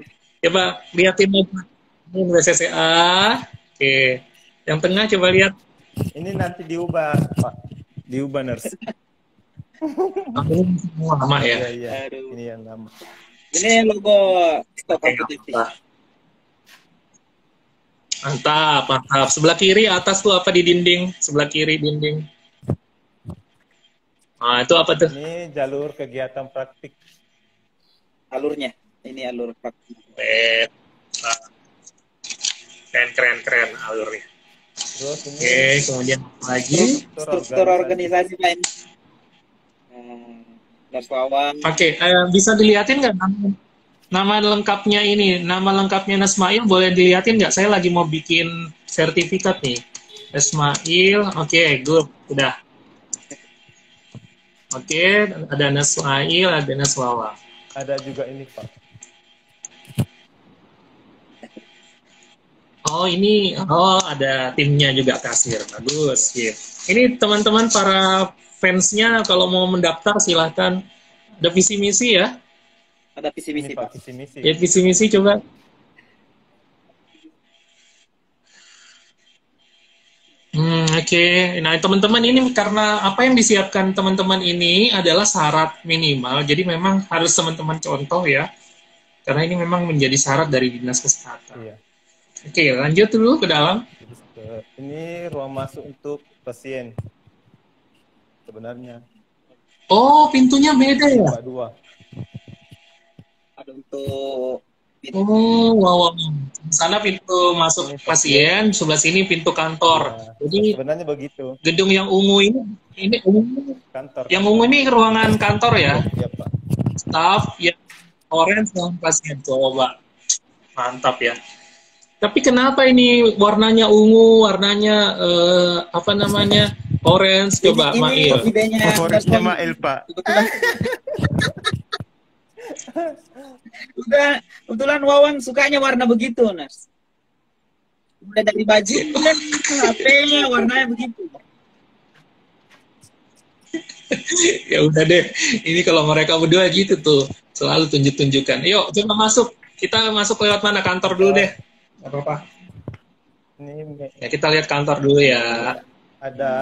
Coba liatin aja. Ini WCCA. Oke. Yang tengah coba lihat. Ini nanti diubah, Pak. Diubah, nurse. Ini semua lama ya. Iya, iya. Aduh. Ini yang lama. Ini logo Stop Oke, Kompetisi. mantap, mantap. Sebelah kiri atas tuh apa di dinding? Sebelah kiri dinding. Nah, itu apa tuh? Ini jalur kegiatan praktik. Alurnya. Ini alur praktik. Nah, keren, keren, keren alurnya. Terus ini Oke, kemudian apa lagi? Struktur organisasi, Pak. Ini. Darslawan. Oke, bisa dilihatin nggak nama lengkapnya ini? Nama lengkapnya Nasmail boleh dilihatin nggak? Saya lagi mau bikin sertifikat nih. Nasmail, oke, good, udah. Oke, ada Nasmail, ada Naswawa. ada juga ini, Pak. Oh ini, oh ada timnya juga kasir, bagus. Gitu. Ini teman-teman para fansnya kalau mau mendaftar silahkan. Ada visi misi ya? Ada visi misi, Ini, Pak, Pak. visi misi. Ya visi misi coba. Oke. Nah teman-teman ini karena apa yang disiapkan teman-teman ini adalah syarat minimal. Jadi memang harus teman-teman contoh ya. Karena ini memang menjadi syarat dari Dinas Kesehatan. Iya. Oke, lanjut dulu ke dalam. Terus ini ruang masuk untuk pasien. Sebenarnya. Oh, pintunya beda ya? Dua. Ada untuk Oh, wow, wow. Sana pintu masuk pasien, sebelah sini pintu kantor. Ya, Jadi sebenarnya begitu. gedung yang ungu ini ungu. Kantor. Yang ungu ini ruangan kantor ya? Iya, Pak. Staff, yang orange ruangan pasien. Coba, mantap ya. Tapi kenapa ini warnanya ungu, warnanya apa namanya orange? Coba, ini Mail. idenya Favoritnya Mail, Pak. Kebetulan Wawan sukanya warna begitu, Nas. Mulai dari baju dan HP-nya warnanya begitu. Ya udah deh, ini kalau mereka berdua gitu tuh, selalu tunjuk-tunjukkan. Yuk, coba masuk. Kita masuk lewat mana? Kantor dulu deh. Gak apa-apa. Ini Ya, kita lihat kantor dulu ya. ada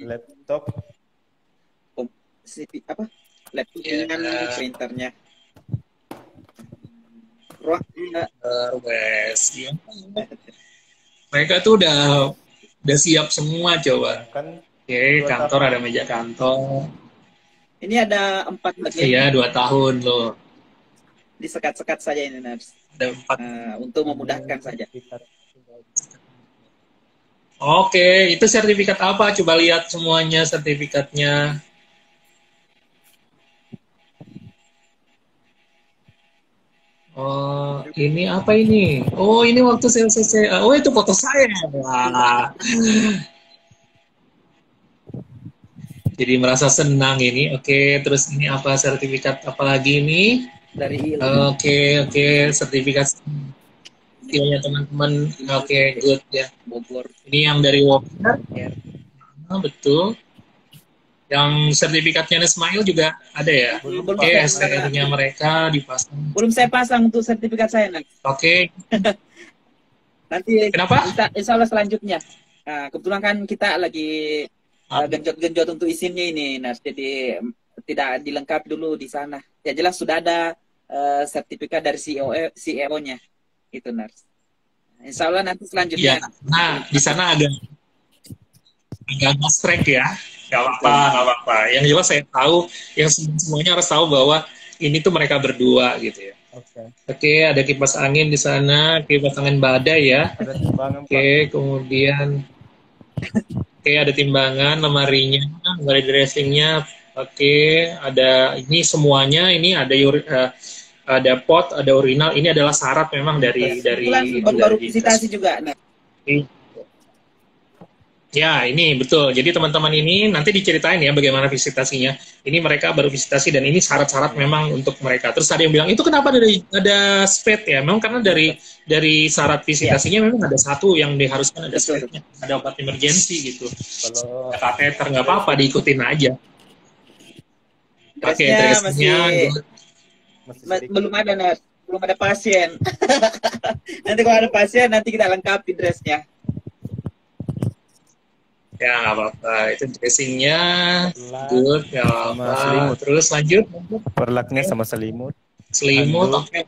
laptop. Apa? Laptop Ya. dengan printernya. Ruang Wes. Ya. Mereka tuh udah siap semua coba. Kan Oke, kantor ada meja kantor. ini ada 4 bagian. Iya, 2 tahun loh. Disekat-sekat saja ini, Nas. Ada 4. Untuk memudahkan saja. Oke, itu sertifikat apa? Coba lihat semuanya sertifikatnya. Oh, ini apa ini? Oh, ini waktu saya. Oh, itu foto saya. Wah. Jadi merasa senang ini. Oke, terus ini apa sertifikat apa lagi ini? Dari Oke, sertifikat skillnya teman-teman. Oke, good ya. Bogor. Ini yang dari Wopner. Ya. Betul. Yang sertifikatnya Ismail juga ada ya? Belum Oke, saya, STR-nya mereka dipasang. belum saya pasang untuk sertifikat saya, Nars. Oke, Nanti kenapa? insya Allah selanjutnya. Nah, kebetulan kan kita lagi genjot-genjot untuk izinnya ini, Nars. Jadi tidak dilengkapi dulu di sana. Ya jelas sudah ada sertifikat dari CEO-nya, itu, Nars. Insya Allah nanti selanjutnya. Iya. Nah, di sana agak ngos-track ya. Gak apa-apa. Yang jelas saya tahu, yang semuanya harus tahu bahwa ini tuh mereka berdua gitu ya. Oke, ada kipas angin di sana, kipas angin badai ya. Ada timbangan, Oke, kemudian ada timbangan, lemari dressingnya. Oke, ada ini semuanya, ini ada ada pot, ada urinal. Ini adalah syarat memang dari baru visitasi juga. Nah. Ya, ini betul. Jadi teman-teman ini nanti diceritain ya bagaimana visitasinya. Ini mereka baru visitasi dan ini syarat-syarat memang untuk mereka. Terus ada yang bilang, itu kenapa ada SPED ya? Memang karena dari syarat visitasinya memang ada satu yang diharuskan ada SPED-nya. Ada obat emergency gitu. Kalau kateter nggak apa-apa, diikutin aja. Oke, dressnya belum ada, Nars. Belum ada pasien. Nanti kalau ada pasien, nanti kita lengkapi dressnya. Ya, nggak apa-apa. Itu dressingnya good, nggak apa-apa. Terus lanjut. Perlaknya sama selimut. Selimut, oke.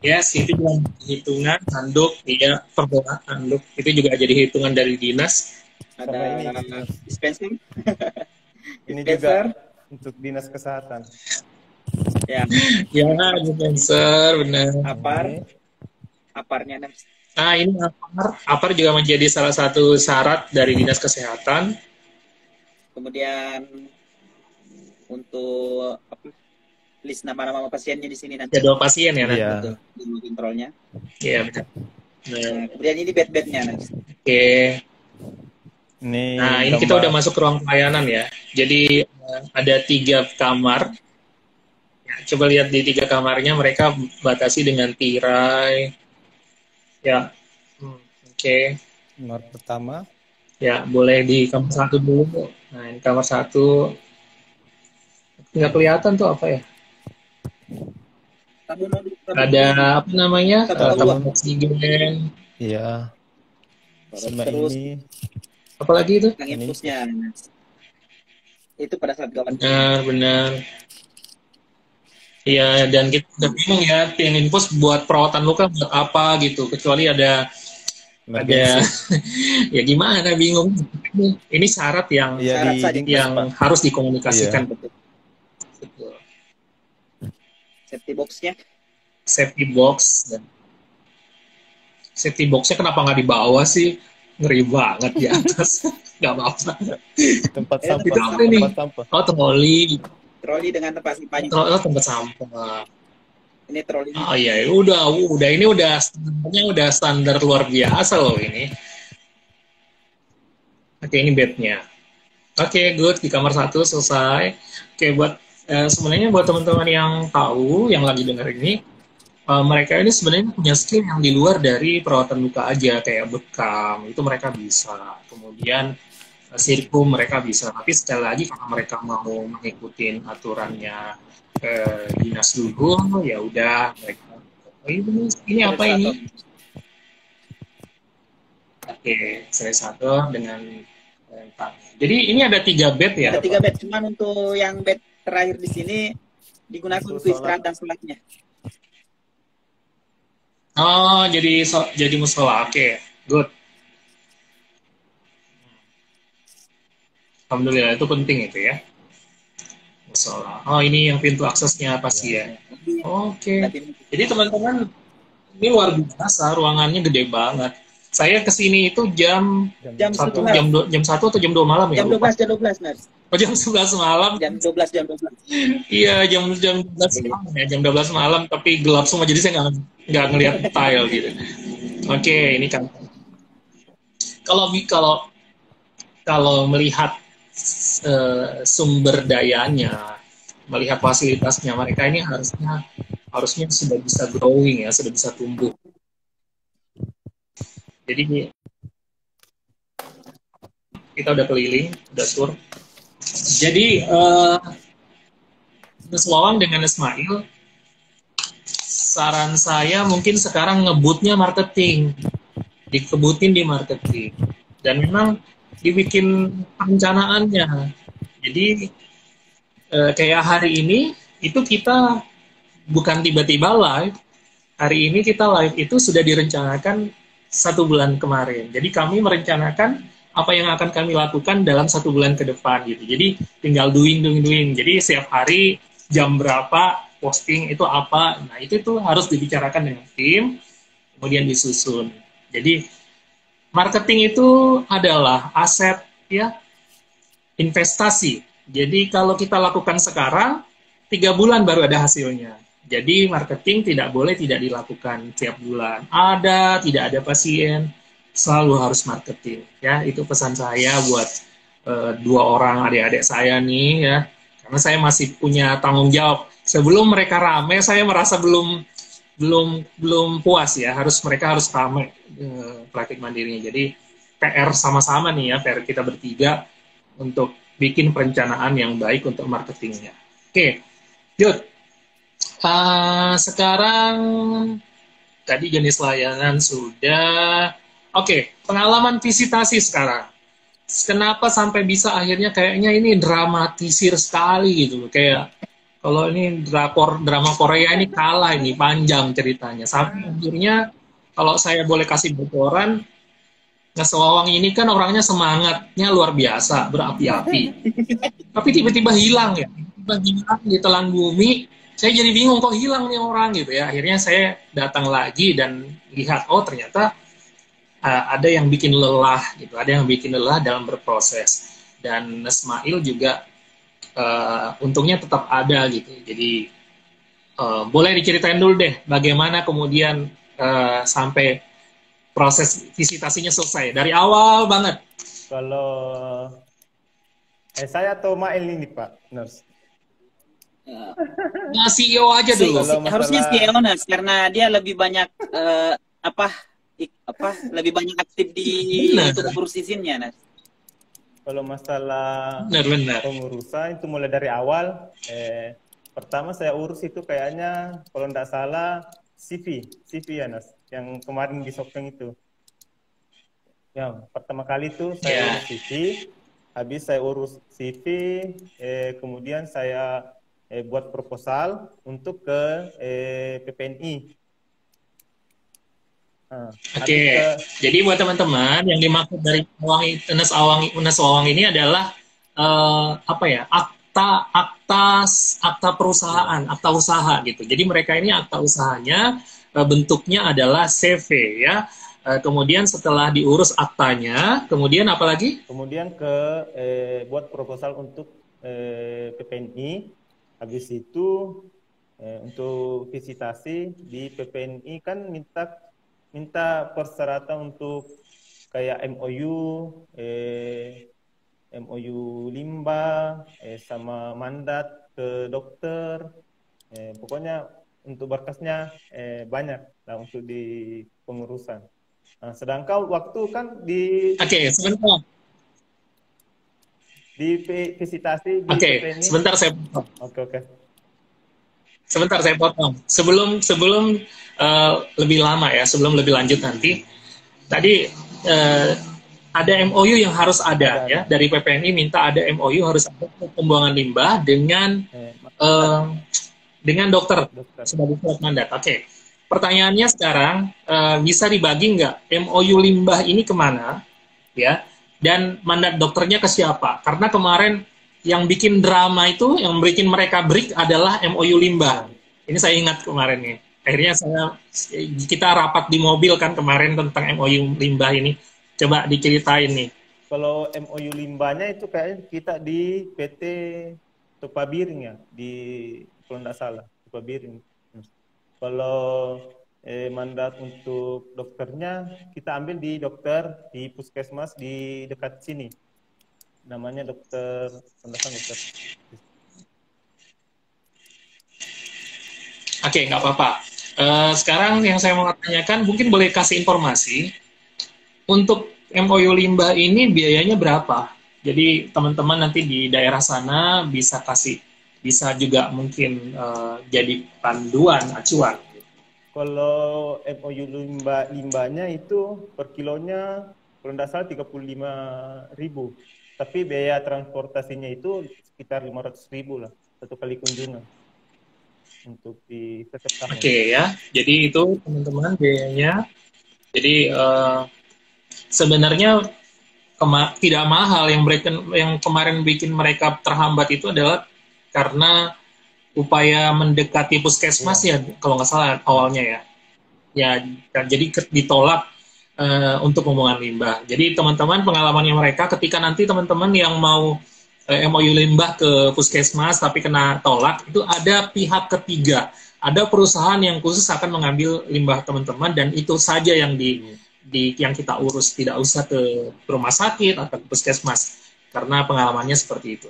Yes, itu juga hitungan handuk, iya, perbolaan handuk. Itu juga jadi hitungan dari dinas. Ada dispensing. Ini juga untuk dinas kesehatan. Ya, dispenser, benar. Aparnya, Nars. Nah, ini apar juga menjadi salah satu syarat dari dinas kesehatan. Kemudian untuk list nama-nama pasiennya di sini nanti. Jadwal pasien ya, nanti. Iya. Kontrolnya. Iya, benar. Nah, kemudian ini bed-bednya, Nars. Oke. Nah, ini kita udah masuk ke ruang pelayanan ya. Jadi ada 3 kamar. Ya, coba lihat di 3 kamarnya mereka batasi dengan tirai. Ya, oke. Kamar pertama. Ya, boleh di kamar 1 dulu. Nah, ini kamar 1. Nggak kelihatan tuh apa ya? Ada apa namanya? Tabung oksigen. Iya. Sama Terus ini. Apalagi itu? yang infusnya. Itu pada saat gawat. Benar. Iya, dan kita udah bingung ya, yang infus buat perawatan luka buat apa gitu, kecuali ada ya gimana, bingung. Ini syarat yang harus dikomunikasikan. Betul. Safety box-nya. Safety box-nya kenapa nggak di bawah sih? Ngeri banget di atas. Nggak apa-apa. Tempat sampah. Oh, troli dengan tempat sampahnya. Tempat sampah. Ini troli. Oh iya, udah ini udah standar luar biasa loh ini. Oke, ini bednya. Oke, good, di kamar 1 selesai. Oke, buat sebenarnya buat teman-teman yang tahu, yang lagi dengar ini, mereka ini sebenarnya punya skill yang di luar dari perawatan luka aja, kayak bekam, itu mereka bisa. Kemudian sirkum mereka bisa, tapi sekali lagi kalau mereka mau mengikuti aturannya dinas dulu, ya udah mereka. Ini apa ini? Oke, selesai dengan jadi ini ada 3 bed ya? Ada 3 bed, cuman untuk yang bed terakhir di sini digunakan untuk istirahat dan sholatnya. Oh, jadi musola. Oke, good. Alhamdulillah, itu penting itu ya. Musola. Oh, ini yang pintu aksesnya pasien. Oke. Jadi teman-teman, ini luar biasa, ruangannya gede banget. Saya kesini itu jam 1 atau jam 2 malam ya? Jam 12, Nars. Oh, jam 11 malam? Jam 12. Iya, jam 12 malam ya, jam 12 malam, tapi gelap semua, jadi saya nggak ngelihat tile gitu. Oke, ini kan. Kalau melihat sumber dayanya, melihat fasilitasnya, mereka ini harusnya sudah bisa growing ya, sudah bisa tumbuh. Jadi kita udah keliling, udah tour. Jadi Mas Wawang dengan Ismail, saran saya mungkin sekarang ngebutnya marketing, dikebutin di marketing, dan memang dibikin perencanaannya. Jadi kayak hari ini itu kita bukan tiba-tiba live. Hari ini kita live itu sudah direncanakan 1 bulan kemarin. Jadi kami merencanakan apa yang akan kami lakukan dalam 1 bulan ke depan gitu. Jadi tinggal doing. Jadi setiap hari jam berapa posting itu apa. Nah itu tuh harus dibicarakan dengan tim, kemudian disusun. Jadi marketing itu adalah aset ya, investasi. Jadi kalau kita lakukan sekarang, 3 bulan baru ada hasilnya. Jadi marketing tidak boleh tidak dilakukan tiap bulan. Tidak ada pasien, selalu harus marketing. Ya, itu pesan saya buat 2 orang adik-adik saya nih ya. Karena saya masih punya tanggung jawab. Sebelum mereka rame, saya merasa belum puas ya. Mereka harus rame praktik mandirinya. Jadi PR sama-sama nih ya, PR kita bertiga untuk bikin perencanaan yang baik untuk marketingnya. Oke, Yud. Sekarang tadi jenis layanan sudah. Oke, pengalaman visitasi sekarang. Kenapa sampai bisa akhirnya kayaknya ini dramatisir sekali gitu. Kayak kalau ini drama Korea ini kalah ini, panjang ceritanya. Sampai akhirnya kalau saya boleh kasih bocoran, Mas Wawang ini kan orangnya semangatnya luar biasa, berapi-api. Tapi tiba-tiba hilang ya. Tiba-tiba hilang di telan bumi. Saya jadi bingung kok hilang nih orang gitu ya. Akhirnya saya datang lagi dan lihat, oh ternyata ada yang bikin lelah gitu. Ada yang bikin lelah dalam berproses. Dan Ismail juga untungnya tetap ada gitu. Jadi boleh diceritain dulu deh bagaimana kemudian sampai proses visitasinya selesai dari awal banget. Kalau saya atau Mail ini Pak Nurse? Nah, CEO aja dulu. Harusnya CEO Nurse karena dia lebih banyak lebih banyak aktif di untuk ngurus izinnya Nurse. Kalau masalah benar. pengurusan itu mulai dari awal. Pertama saya urus itu kayaknya kalau tidak salah CV ya Nurse, yang kemarin di Sopeng itu. Yang pertama kali itu saya urus CV, habis saya urus CV, kemudian saya buat proposal untuk ke PPNI. Oke. Jadi buat teman-teman yang dimaksud dari Unas Wawang ini adalah akta perusahaan, akta usaha gitu. Jadi mereka ini akta usahanya bentuknya adalah CV ya. Kemudian setelah diurus aktanya, kemudian apa lagi? Kemudian buat proposal untuk PPNI. Habis itu untuk visitasi di PPNI kan minta persyaratan untuk kayak MOU limbah, sama mandat ke dokter. Pokoknya untuk berkasnya banyak lah untuk di pengurusan. Nah, sedangkan waktu kan sebentar. Di visitasi di PPNI. Sebentar saya potong. Oke. Sebentar saya potong. Sebelum lebih lama ya, sebelum lebih lanjut nanti. Tadi ada MOU yang harus ada ya, dari PPNI minta ada MOU harus ada pembuangan limbah dengan dokter sebagai surat mandat. Oke. Pertanyaannya sekarang bisa dibagi nggak MOU limbah ini kemana ya? Dan mandat dokternya ke siapa? Karena kemarin yang bikin drama itu, yang bikin mereka break adalah MOU limbah. Ini saya ingat kemarin nih. Akhirnya kita rapat di mobil kan kemarin tentang MOU limbah ini. Coba diceritain nih. Kalau MOU limbahnya itu kayaknya kita di PT Tupabiring ya, kalau tidak salah Tupabiring. Kalau mandat untuk dokternya kita ambil di puskesmas di dekat sini, namanya dokter. Oke, nggak apa-apa. Sekarang yang saya mau tanyakan, mungkin boleh kasih informasi untuk MOU limbah ini biayanya berapa? Jadi teman-teman nanti di daerah sana bisa juga mungkin jadi panduan acuan. Kalau MOU limbahnya itu per kilonya kalau tidak salah 35.000. Tapi biaya transportasinya itu sekitar 500.000 lah satu kali kunjungan untuk di setiap tahun. Oke ya, jadi itu teman-teman biayanya. Jadi sebenarnya tidak mahal. Yang kemarin bikin mereka terhambat itu adalah karena upaya mendekati puskesmas ya, kalau nggak salah awalnya ya. Ya, jadi ditolak untuk pembuangan limbah. Jadi teman-teman pengalamannya mereka ketika nanti teman-teman yang mau MOU limbah ke puskesmas tapi kena tolak, itu ada pihak ketiga, ada perusahaan yang khusus akan mengambil limbah teman-teman dan itu saja yang yang kita urus, tidak usah ke rumah sakit atau ke puskesmas karena pengalamannya seperti itu.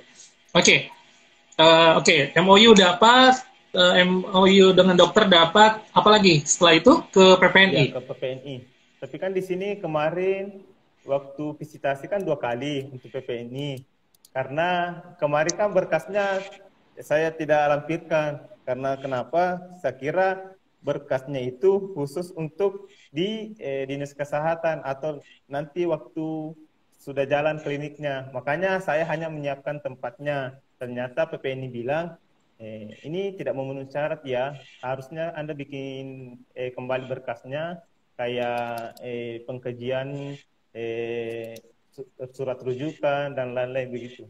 Oke. Oke, MOU dapat, MOU dengan dokter dapat, apalagi setelah itu ke PPNI. Ya, ke PPNI. Tapi kan di sini kemarin waktu visitasi kan 2 kali untuk PPNI. Karena kemarin kan berkasnya saya tidak lampirkan. Karena kenapa? Saya kira berkasnya itu khusus untuk di dinas kesehatan atau nanti waktu sudah jalan kliniknya. Makanya saya hanya menyiapkan tempatnya. Ternyata PPNI bilang, ini tidak memenuhi syarat ya, harusnya Anda bikin kembali berkasnya, kayak pengkajian, surat rujukan, dan lain-lain begitu.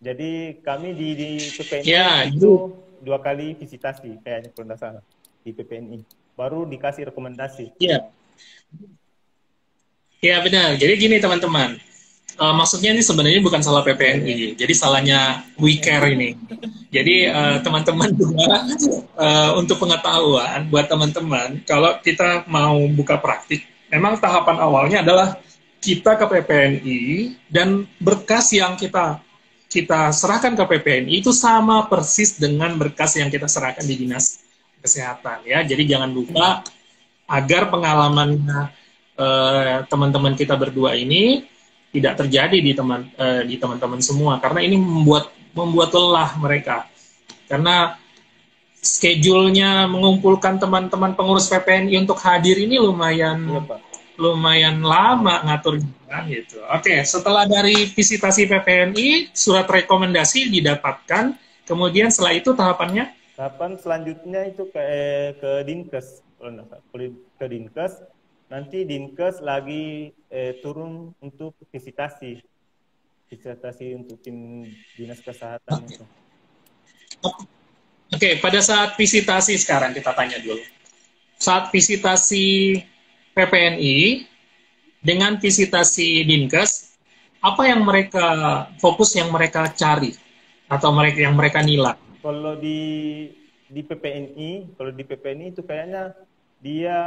Jadi kami di PPNI ya, itu 2 kali visitasi, kayaknya kalau tidak salah, di PPNI. Baru dikasih rekomendasi. Iya. Ya benar, jadi gini teman-teman. Maksudnya ini sebenarnya bukan salah PPNI, jadi salahnya WeCare ini. Jadi teman-teman juga untuk pengetahuan buat teman-teman, kalau kita mau buka praktik, memang tahapan awalnya adalah kita ke PPNI dan berkas yang kita serahkan ke PPNI itu sama persis dengan berkas yang kita serahkan di dinas kesehatan ya. Jadi jangan lupa agar pengalamannya teman-teman kita berdua ini tidak terjadi di teman-teman semua karena ini membuat lelah mereka karena schedule-nya mengumpulkan teman-teman pengurus PPNI untuk hadir ini lumayan lama ngaturnya gitu. Oke, setelah dari visitasi PPNI surat rekomendasi didapatkan, kemudian setelah itu tahapan selanjutnya itu ke Dinkes, ke Dinkes. Nanti Dinkes lagi turun untuk visitasi untuk tim dinas kesehatan. Oke, pada saat visitasi sekarang kita tanya dulu. Saat visitasi PPNI dengan visitasi Dinkes, apa yang mereka fokus yang mereka cari atau yang mereka nilai? Kalau di PPNI itu kayaknya dia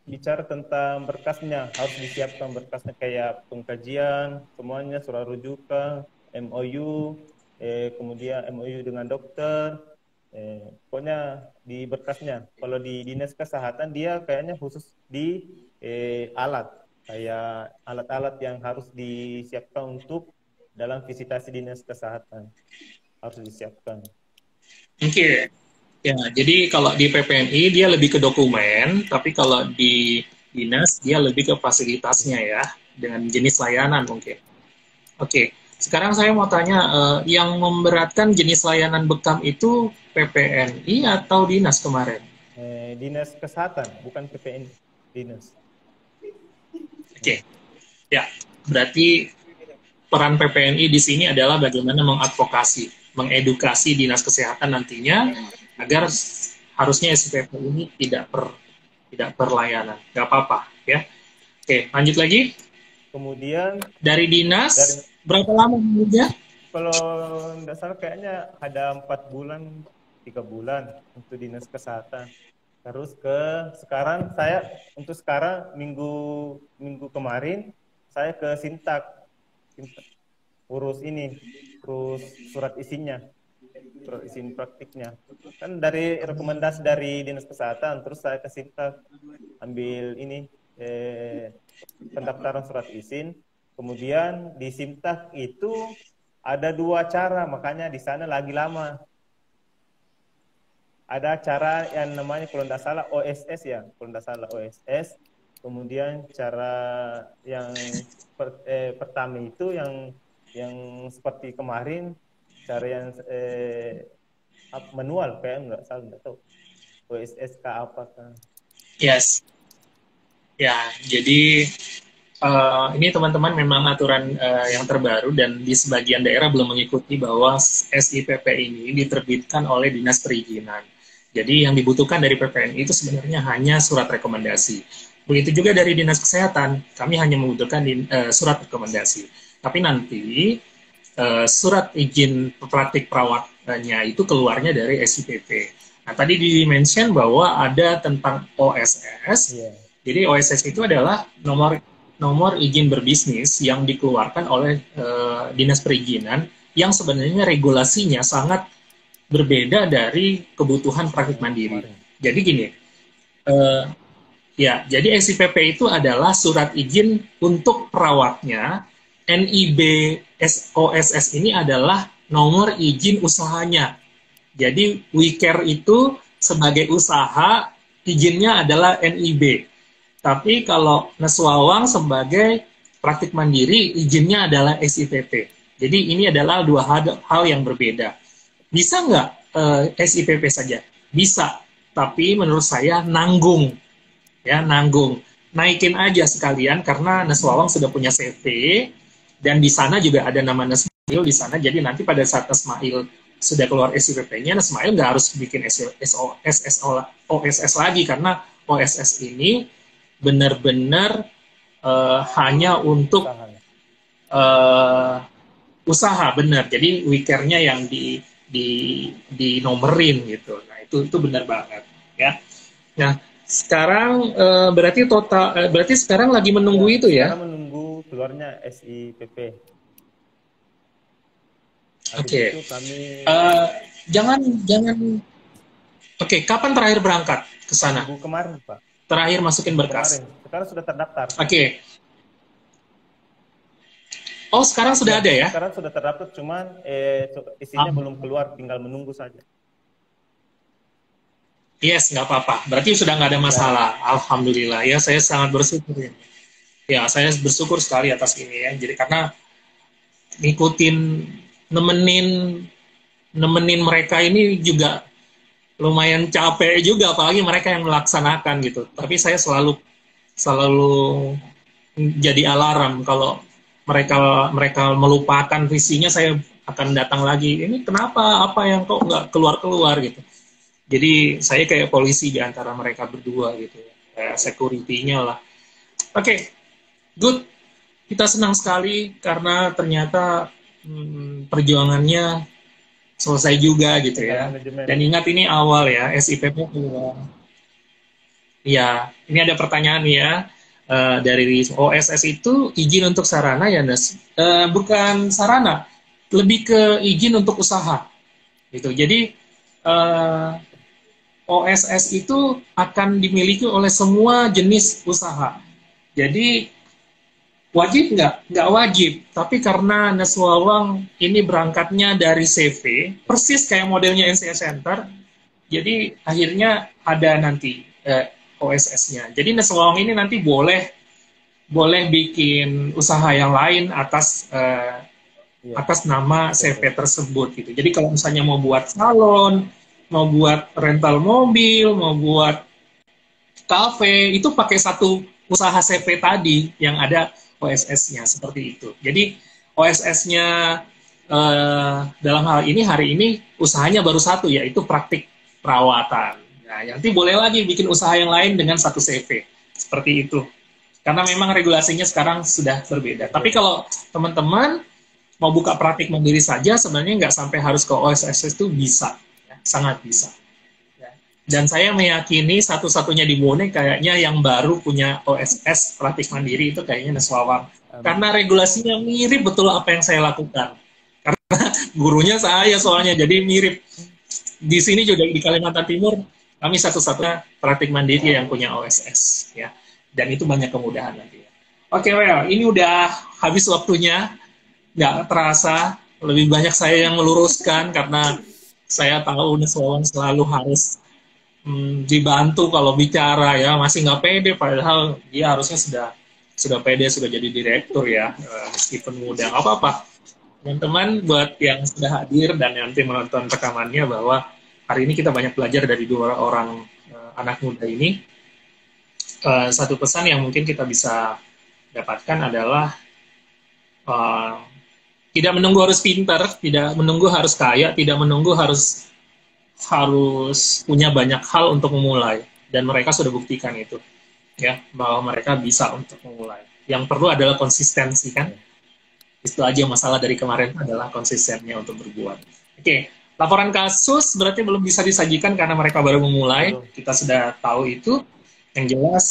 bicara tentang berkasnya, harus disiapkan berkasnya kayak pengkajian, semuanya surat rujukan, MOU, kemudian MOU dengan dokter, pokoknya di berkasnya. Kalau di dinas kesehatan dia kayaknya khusus di alat, kayak alat-alat yang harus disiapkan untuk dalam visitasi dinas kesehatan harus disiapkan. Oke. Ya, jadi kalau di PPNI dia lebih ke dokumen, tapi kalau di dinas dia lebih ke fasilitasnya ya, dengan jenis layanan mungkin. Oke, sekarang saya mau tanya, yang memberatkan jenis layanan bekam itu PPNI atau dinas kemarin? Dinas kesehatan, bukan PPNI, dinas. Oke, ya, berarti peran PPNI di sini adalah bagaimana mengadvokasi, mengedukasi dinas kesehatan nantinya, agar harusnya SPP ini tidak perlayanan, nggak apa-apa ya. Oke, lanjut lagi. Kemudian dari dinas berapa lama menunggunya? Kalau nggak salah kayaknya ada 4 bulan, 3 bulan untuk dinas kesehatan. Terus sekarang minggu kemarin saya ke Sintak urus surat izinnya. Surat izin praktiknya kan dari rekomendasi dari dinas kesehatan, terus saya ke Sintak ambil pendaftaran surat izin, Kemudian di Simtak itu ada 2 cara, makanya di sana lagi lama. Ada cara yang namanya kalau tidak salah OSS ya, kalau tidak salah OSS. Kemudian cara yang pertama itu yang seperti kemarin, cara yang manual kayak nggak salah, nggak tahu OSS kah apakah. Yes. Ya, jadi ini teman-teman memang aturan yang terbaru dan di sebagian daerah belum mengikuti bahwa SIPP ini diterbitkan oleh Dinas Perizinan. Jadi yang dibutuhkan dari PPNI itu sebenarnya hanya surat rekomendasi. Begitu juga dari Dinas Kesehatan, kami hanya membutuhkan surat rekomendasi. Tapi nanti surat izin praktik perawatnya itu keluarnya dari SIPP. Nah, tadi di-mention bahwa ada tentang OSS. Yeah. Jadi OSS itu adalah nomor izin berbisnis yang dikeluarkan oleh Dinas Perizinan yang sebenarnya regulasinya sangat berbeda dari kebutuhan praktik mandiri. Jadi gini, jadi SIPP itu adalah surat izin untuk perawatnya. NIB OSS ini adalah nomor izin usahanya. Jadi WeCare itu sebagai usaha izinnya adalah NIB. Tapi kalau Neswawang sebagai praktik mandiri izinnya adalah SIPP. Jadi ini adalah 2 hal yang berbeda. Bisa nggak SIPP saja? Bisa, tapi menurut saya nanggung. Ya, nanggung. Naikin aja sekalian karena Neswawang sudah punya CV dan di sana juga ada nama Nesmail di sana. Jadi nanti pada saat Nesmail sudah keluar SIPP-nya, Nesmail nggak harus bikin OSS lagi karena OSS ini benar-benar hanya untuk usaha, benar. Jadi WeCare-nya yang dinomerin gitu. Nah, itu benar banget ya. Nah, sekarang berarti sekarang lagi menunggu itu ya. Sekarang menunggu keluarnya SIPP. Oke. Jangan Oke, kapan terakhir berangkat ke sana? Minggu kemarin, Pak. Terakhir masukin berkas. Kemarin. Sekarang sudah terdaftar. Oke. Oh, sekarang sudah ada ya? Sekarang sudah terdaftar, cuman isinya belum keluar, tinggal menunggu saja. Yes, nggak apa-apa. Berarti sudah nggak ada masalah. Ya. Alhamdulillah. Ya, saya sangat bersyukur. Ya, saya bersyukur sekali atas ini ya. Jadi karena ngikutin, nemenin mereka ini juga lumayan capek juga, apalagi mereka yang melaksanakan gitu. Tapi saya selalu jadi alarm kalau mereka melupakan visinya, saya akan datang lagi. Ini kenapa? Apa yang kok nggak keluar gitu? Jadi saya kayak polisi di antara mereka berdua gitu, kayak security-nya lah. Oke, good. Kita senang sekali karena ternyata perjuangannya selesai juga gitu ya. Dan ingat ini awal ya, SIPP keluar. Ya, ini ada pertanyaan ya. Dari OSS itu izin untuk sarana ya, bukan sarana, lebih ke izin untuk usaha gitu. Jadi OSS itu akan dimiliki oleh semua jenis usaha. Jadi wajib nggak wajib, tapi karena Neswawang ini berangkatnya dari CV, persis kayak modelnya NCA Center, jadi akhirnya ada nanti OSS-nya. Jadi Neswawang ini nanti boleh bikin usaha yang lain atas nama CV tersebut gitu. Jadi kalau misalnya mau buat salon, mau buat rental mobil, mau buat kafe, itu pakai satu usaha CV tadi yang ada OSS-nya seperti itu. Jadi OSS-nya dalam hal ini hari ini usahanya baru satu, yaitu praktik perawatan. Nah, nanti boleh lagi bikin usaha yang lain dengan satu CV. Seperti itu. Karena memang regulasinya sekarang sudah berbeda. Tapi kalau teman-teman mau buka praktik mandiri saja, sebenarnya nggak sampai harus ke OSS itu bisa. Ya, sangat bisa. Ya. Dan saya meyakini satu-satunya di Bone kayaknya yang baru punya OSS praktik mandiri itu kayaknya Neswawang. Karena regulasinya mirip betul apa yang saya lakukan. Karena gurunya saya soalnya, jadi mirip. Di sini juga di Kalimantan Timur, kami satu-satunya praktik mandiri yang punya OSS, ya. Dan itu banyak kemudahan nanti. Ya. Oke, Well, ini udah habis waktunya. Nggak terasa, lebih banyak saya yang meluruskan karena saya tahu Nuswawan selalu harus dibantu kalau bicara ya, masih nggak pede padahal dia harusnya sudah pede, sudah jadi direktur ya, meskipun muda nggak apa-apa. Teman-teman buat yang sudah hadir dan nanti menonton rekamannya bahwa hari ini kita banyak belajar dari dua orang anak muda ini. Satu pesan yang mungkin kita bisa dapatkan adalah tidak menunggu harus pintar, tidak menunggu harus kaya, tidak menunggu harus punya banyak hal untuk memulai, dan mereka sudah buktikan itu ya, bahwa mereka bisa untuk memulai. Yang perlu adalah konsistensi kan, itu aja masalah dari kemarin adalah konsistennya untuk berbuat. Oke, laporan kasus berarti belum bisa disajikan karena mereka baru memulai, kita sudah tahu itu. Yang jelas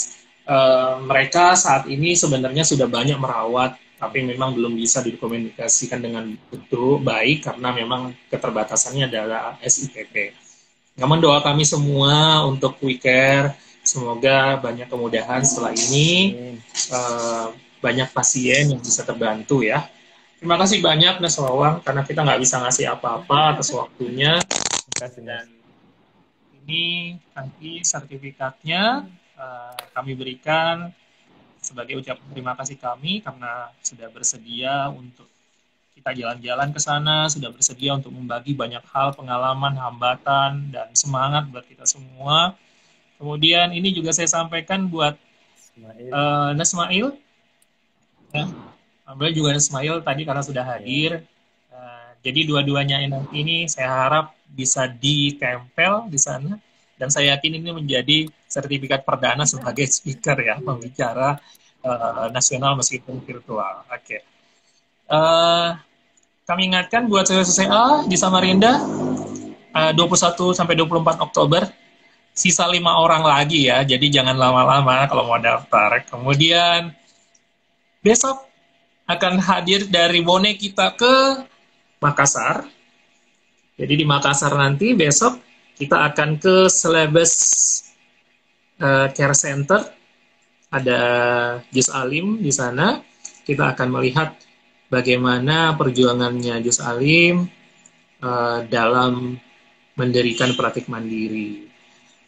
mereka saat ini sebenarnya sudah banyak merawat, tapi memang belum bisa dikomunikasikan dengan betul baik karena memang keterbatasannya adalah SIPP. Namun doa kami semua untuk WeCare, semoga banyak kemudahan setelah ini, banyak pasien yang bisa terbantu ya. Terima kasih banyak Nuswawan, karena kita nggak bisa ngasih apa-apa atas waktunya. Dan ini nanti sertifikatnya kami berikan sebagai ucapan terima kasih kami karena sudah bersedia untuk kita jalan-jalan ke sana, sudah bersedia untuk membagi banyak hal, pengalaman, hambatan, dan semangat buat kita semua. Kemudian ini juga saya sampaikan buat Nasmail. Ya, Alhamdulillah juga Nasmail tadi karena sudah hadir. Jadi dua-duanya ini saya harap bisa ditempel di sana. Dan saya yakin ini menjadi sertifikat perdana sebagai speaker ya, pembicara nasional meskipun virtual. Oke. Kami ingatkan buat CWSCA di Samarinda 21 sampai 24 Oktober, sisa 5 orang lagi ya, jadi jangan lama-lama kalau mau daftar. Kemudian besok akan hadir dari Bone kita ke Makassar. Jadi di Makassar nanti besok kita akan ke Celebes Care Center, ada Jus Alim di sana. Kita akan melihat bagaimana perjuangannya Jus Alim dalam mendirikan praktik mandiri.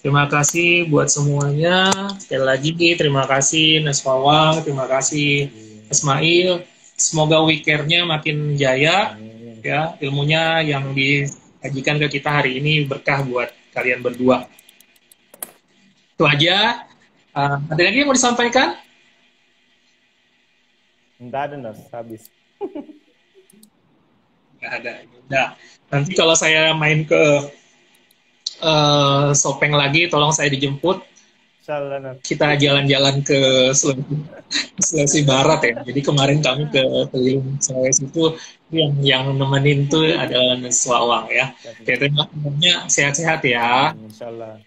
Terima kasih buat semuanya. Sekali lagi terima kasih Nuswawan, terima kasih Ismail. Semoga WeCare-nya makin jaya, ya, ilmunya yang disajikan ke kita hari ini berkah buat kalian berdua. Itu aja. Ada lagi yang mau disampaikan? Enggak ada, Nos. Habis. Nggak ada. Nah, nanti kalau saya main ke Sopeng lagi, tolong saya dijemput. Insyaallah, Nos. Kita jalan-jalan ke Sulawesi Barat ya. Jadi kemarin kami ke keliling Sulawesi itu yang nemenin tuh adalah Nuswawan ya. Terima kasih, sehat-sehat ya. Insyaallah.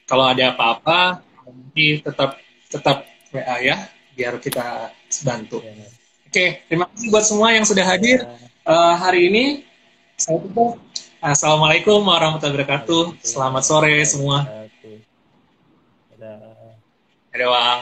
Kalau ada apa-apa nanti tetap WA ya, biar kita bantu. Oke, terima kasih buat semua yang sudah hadir hari ini. Saya tutup. Assalamualaikum warahmatullahi wabarakatuh. Selamat sore semua. Dadah. Dadah, Bang.